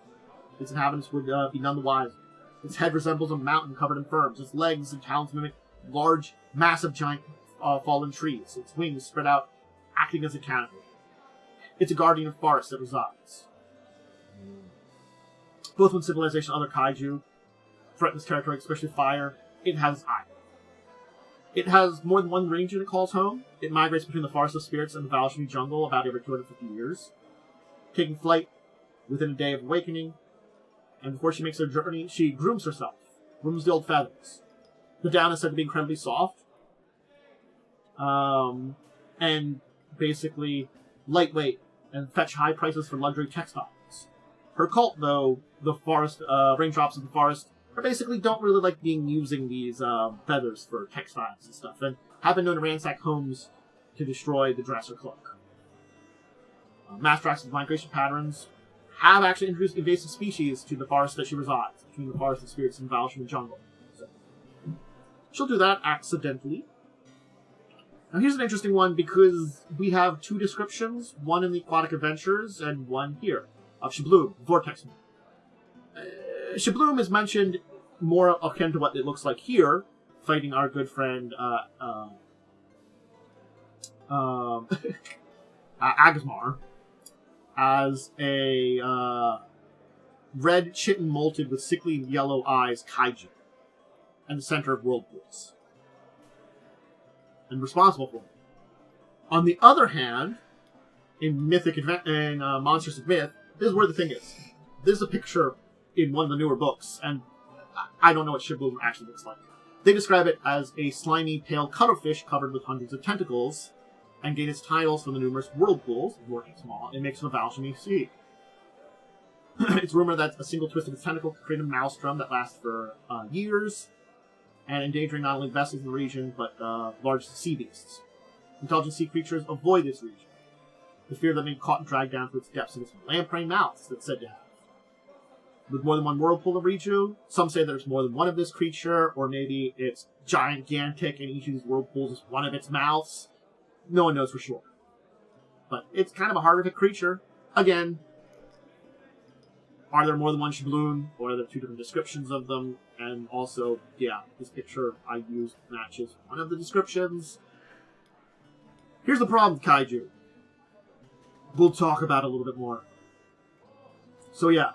Its inhabitants would be none the wiser. Its head resembles a mountain covered in ferns. Its legs and talons mimic large, massive, giant fallen trees. Its wings spread out, acting as a canopy. It's a guardian of forests that resides. Both when civilization and other kaiju threaten its territory, especially fire, it has eyes. It has more than one region it calls home. It migrates between the Forest of Spirits and the Valashmi jungle about every 250 years, taking flight within a day of awakening. And before she makes her journey, she grooms herself, grooms the old feathers. The down is said to be incredibly soft, and basically lightweight, and fetch high prices for luxury textiles. Her cult, though, the forest, raindrops of the forest, are basically don't really like using these feathers for textiles and stuff, and have been known to ransack homes to destroy the dress or cloak. Mantraska's migration patterns have actually introduced invasive species to the forest that she resides, between the forest of spirits and Valsh in the jungle. So, she'll do that accidentally. Now here's an interesting one, because we have two descriptions, one in the Aquatic Adventures and one here, of Shapeless, Vortex Maw. Shapeless is mentioned more akin to what it looks like here, fighting our good friend Agamazar, as a red chitin molted with sickly yellow eyes Kaiju, and the center of whirlpools, and responsible for it. On the other hand, in Monsters of Myth, this is where the thing is. There's a picture in one of the newer books, and I don't know what Shapeless actually looks like. They describe it as a slimy, pale cuttlefish covered with hundreds of tentacles, and gain its titles from the numerous whirlpools, Vortex Maw, it makes of a Valshami sea. It's rumored that a single twist of its tentacle could create a maelstrom that lasts for years, and endangering not only vessels in the region, but large sea beasts. Intelligent sea creatures avoid this region. The fear that may be caught and dragged down to its depths in its lamprey mouths that's said to have. With more than one whirlpool of Kaiju, some say there's more than one of this creature, or maybe it's gigantic and each of these whirlpools is one of its mouths. No one knows for sure. But it's kind of a horrific creature. Again, are there more than one Shapeless, or are there two different descriptions of them? And also, yeah, this picture I used matches one of the descriptions. Here's the problem with Kaiju. We'll talk about it a little bit more. So yeah.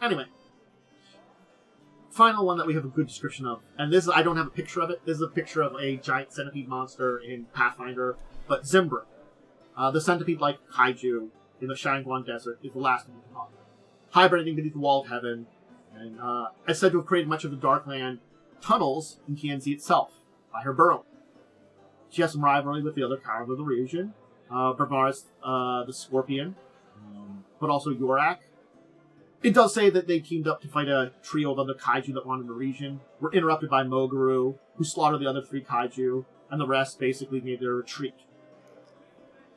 Anyway. Final one that we have a good description of. And this, I don't have a picture of it. This is a picture of a giant centipede monster in Pathfinder. But Zimbra, the centipede-like Kaiju in the Shangguan Desert, is the last one we can talk about. Hibernating beneath the wall of heaven, and is said to have created much of the Darkland tunnels in TNZ itself by her burrowing. She has some rivalry with the other Kaiju of the region, Bravaris the Scorpion, but also Yorak. It does say that they teamed up to fight a trio of other Kaiju that wanted the region, were interrupted by Mogaru, who slaughtered the other three Kaiju, and the rest basically made their retreat.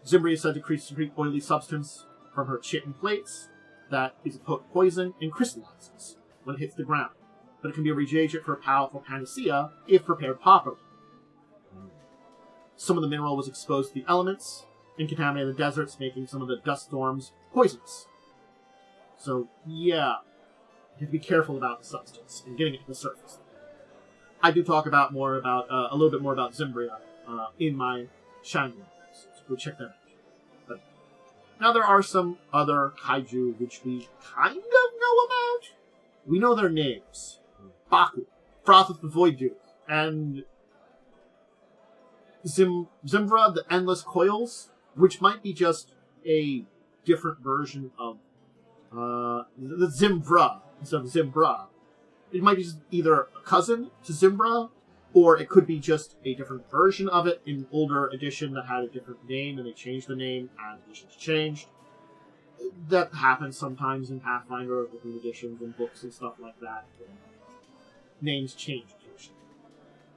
Zimbra is said to secrete oily substance from her chitin plates that is a potent poison and crystallizes when it hits the ground, but it can be a reagent for a powerful panacea if prepared properly. Some of the mineral was exposed to the elements and contaminated the deserts, making some of the dust storms poisonous. So, yeah, you have to be careful about the substance and getting it to the surface. I do talk about a little bit more about Zimbra in my Shangguan episode, so go check that out. But now there are some other Kaiju which we kind of know about. We know their names. Baku, Froth with the Void Duke, and Zimbra, the Endless Coils, which might be just a different version of the Zimbra instead of Zimbra. It might be just either a cousin to Zimbra, or it could be just a different version of it in an older edition that had a different name, and they changed the name as editions changed. That happens sometimes in Pathfinder with new editions and books and stuff like that. Names change occasionally.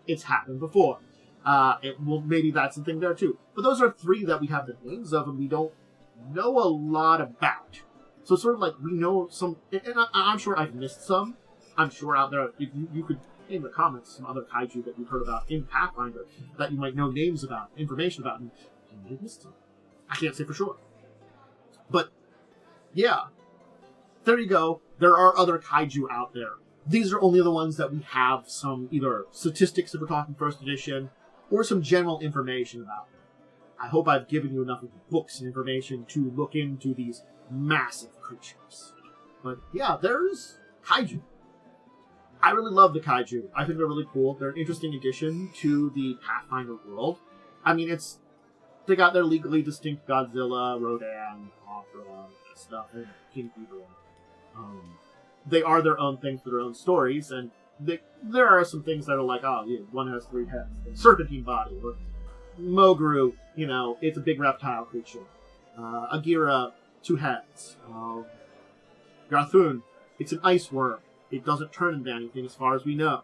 It's happened before. Maybe that's the thing there too. But those are three that we have the names of and we don't know a lot about. So it's sort of like we know some, and I'm sure I've missed some. I'm sure out there, if you could in the comments some other Kaiju that you've heard about in Pathfinder that you might know names about, information about, and you may have missed some. I can't say for sure. But, yeah. There you go. There are other Kaiju out there. These are only the ones that we have some either statistics if we're talking first edition, or some general information about. I hope I've given you enough of the books and information to look into these massive creatures. But yeah, there's Kaiju. I really love the Kaiju. I think they're really cool. They're an interesting addition to the Pathfinder world. I mean, they got their legally distinct Godzilla, Rodan, Mothra, and stuff, and King Ghidorah. They are their own things for their own stories, and there are some things that are like, oh, yeah, one has 3 heads, serpentine body, or Mogaru, it's a big reptile creature. Agyra 2 heads. Yarthoon, it's an ice worm. It doesn't turn into anything as far as we know.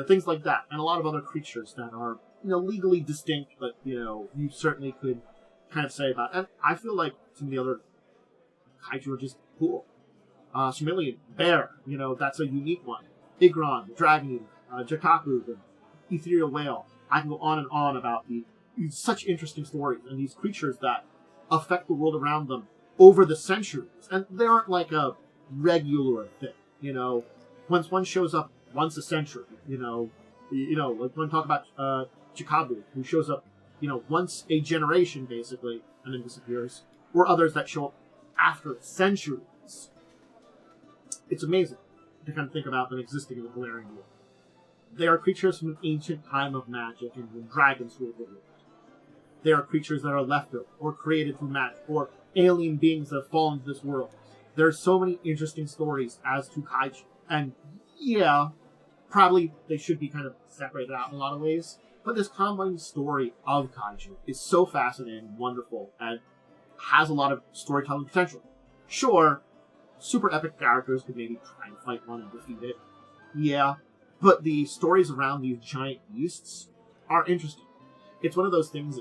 Things like that. And a lot of other creatures that are, legally distinct, but, you certainly could kind of say about. And I feel like some of the other Kaiju are just cool. Cimurlian, bear, that's a unique one. Igroon, the dragon eater, Jakabu, the ethereal whale. I can go on and on about these such interesting stories and these creatures that affect the world around them over the centuries. And they aren't like a regular thing, Once one shows up once a century, like when we talk about Jakabu, who shows up, once a generation, basically, and then disappears. Or others that show up after centuries. It's amazing to kind of think about them existing in the Golarion world. They are creatures from an ancient time of magic and when dragons ruled the world. They are creatures that are left over, or created through magic, or alien beings that have fallen to this world. There are so many interesting stories as to Kaiju. And, yeah, probably they should be kind of separated out in a lot of ways. But this combined story of Kaiju is so fascinating, wonderful, and has a lot of storytelling potential. Sure, super epic characters could maybe try and fight one and defeat it. Yeah, but the stories around these giant beasts are interesting. It's one of those things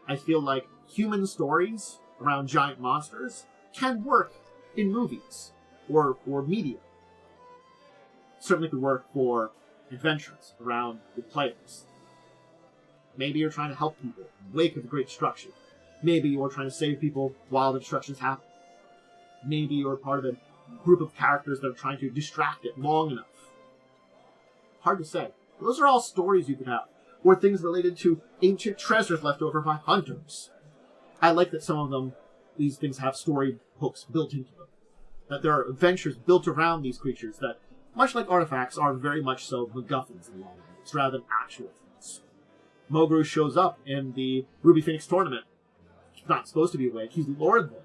I feel like human stories around giant monsters can work in movies or media. Certainly could work for adventures around the players. Maybe you're trying to help people in the wake of the Great Destruction. Maybe you're trying to save people while the destruction's happening. Maybe you're part of a group of characters that are trying to distract it long enough. Hard to say. Those are all stories you could have. Or things related to ancient treasures left over by hunters. I like that some of these things have story hooks built into them. That there are adventures built around these creatures that, much like artifacts, are very much so MacGuffins in a lot of ways, rather than actual things. Mogaru shows up in the Ruby Phoenix tournament. He's not supposed to be awake. He's Lord there.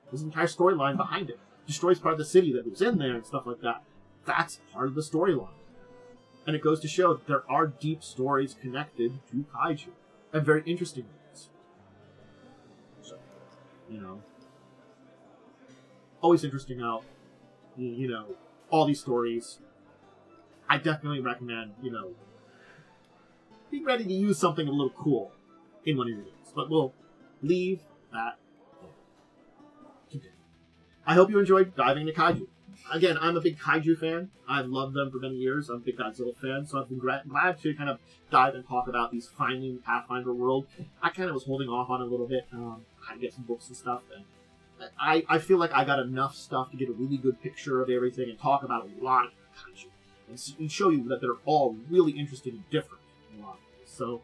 There's an entire storyline behind it. Destroys part of the city that was in there and stuff like that. That's part of the storyline. And it goes to show that there are deep stories connected to Kaiju. And very interesting ones. So, always interesting how, all these stories. I definitely recommend, be ready to use something a little cool in one of your games. But we'll leave that there. I hope you enjoyed diving into Kaiju. Again, I'm a big Kaiju fan. I've loved them for many years. I'm a big Godzilla fan, so I've been glad to kind of dive and talk about these finally in the Pathfinder world. I kind of was holding off on it a little bit. I had to get some books and stuff, and I feel like I got enough stuff to get a really good picture of everything and talk about a lot of Kaiju and show you that they're all really interesting and different in a lot of ways. So,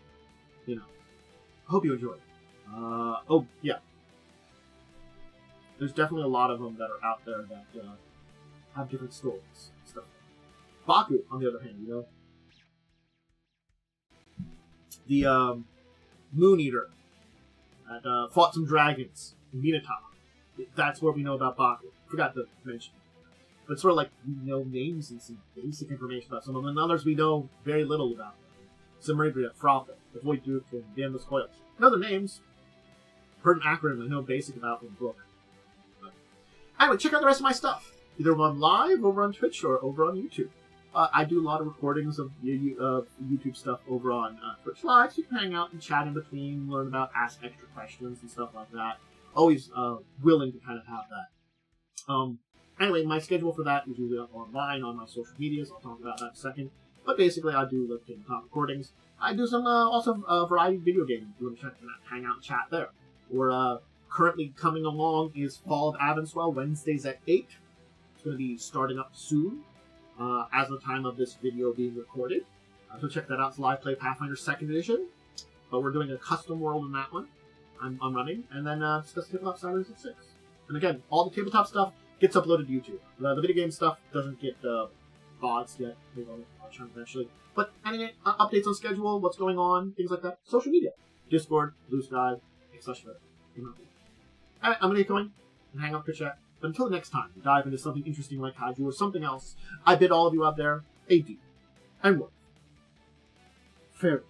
I hope you enjoyed. Oh, yeah. There's definitely a lot of them that are out there that have different stories and stuff. Baku, on the other hand, the Moon Eater that fought some dragons in Minotaur. That's what we know about Baku. Forgot to mention. But sort of like, we know names and some basic information about some of them, and others we know very little about. Cimurlian, Frotha, the Void Duke, and the Endless Coils. And other names, Verdant Akaran, I know basic about from the book. But anyway, check out the rest of my stuff. Either on live, over on Twitch, or over on YouTube. I do a lot of recordings of YouTube stuff over on Twitch Live, so you can hang out and chat in between, learn about, ask extra questions and stuff like that. Always willing to kind of have that. Anyway, my schedule for that is usually up online on my social medias. I'll talk about that in a second. But basically, I do live tabletop recordings. I do some also variety of video gaming. If you want to hang out and chat there. Or currently coming along is Fall of Avonswell, Wednesdays at 8. It's going to be starting up soon, as of the time of this video being recorded. So check that out. It's Live Play Pathfinder 2nd Edition. But we're doing a custom world in that one. I'm running. And then discuss tabletop Saturdays at 6. And again, all the tabletop stuff gets uploaded to YouTube. The video game stuff doesn't get VODs yet. Maybe I'll try eventually. But anyway, updates on schedule, what's going on, things like that. Social media. Discord, Blue Sky, etc. Alright, I'm going to get going and hang up for chat. But until next time, we dive into something interesting like Kaiju or something else, I bid all of you out there a deep and well farewell.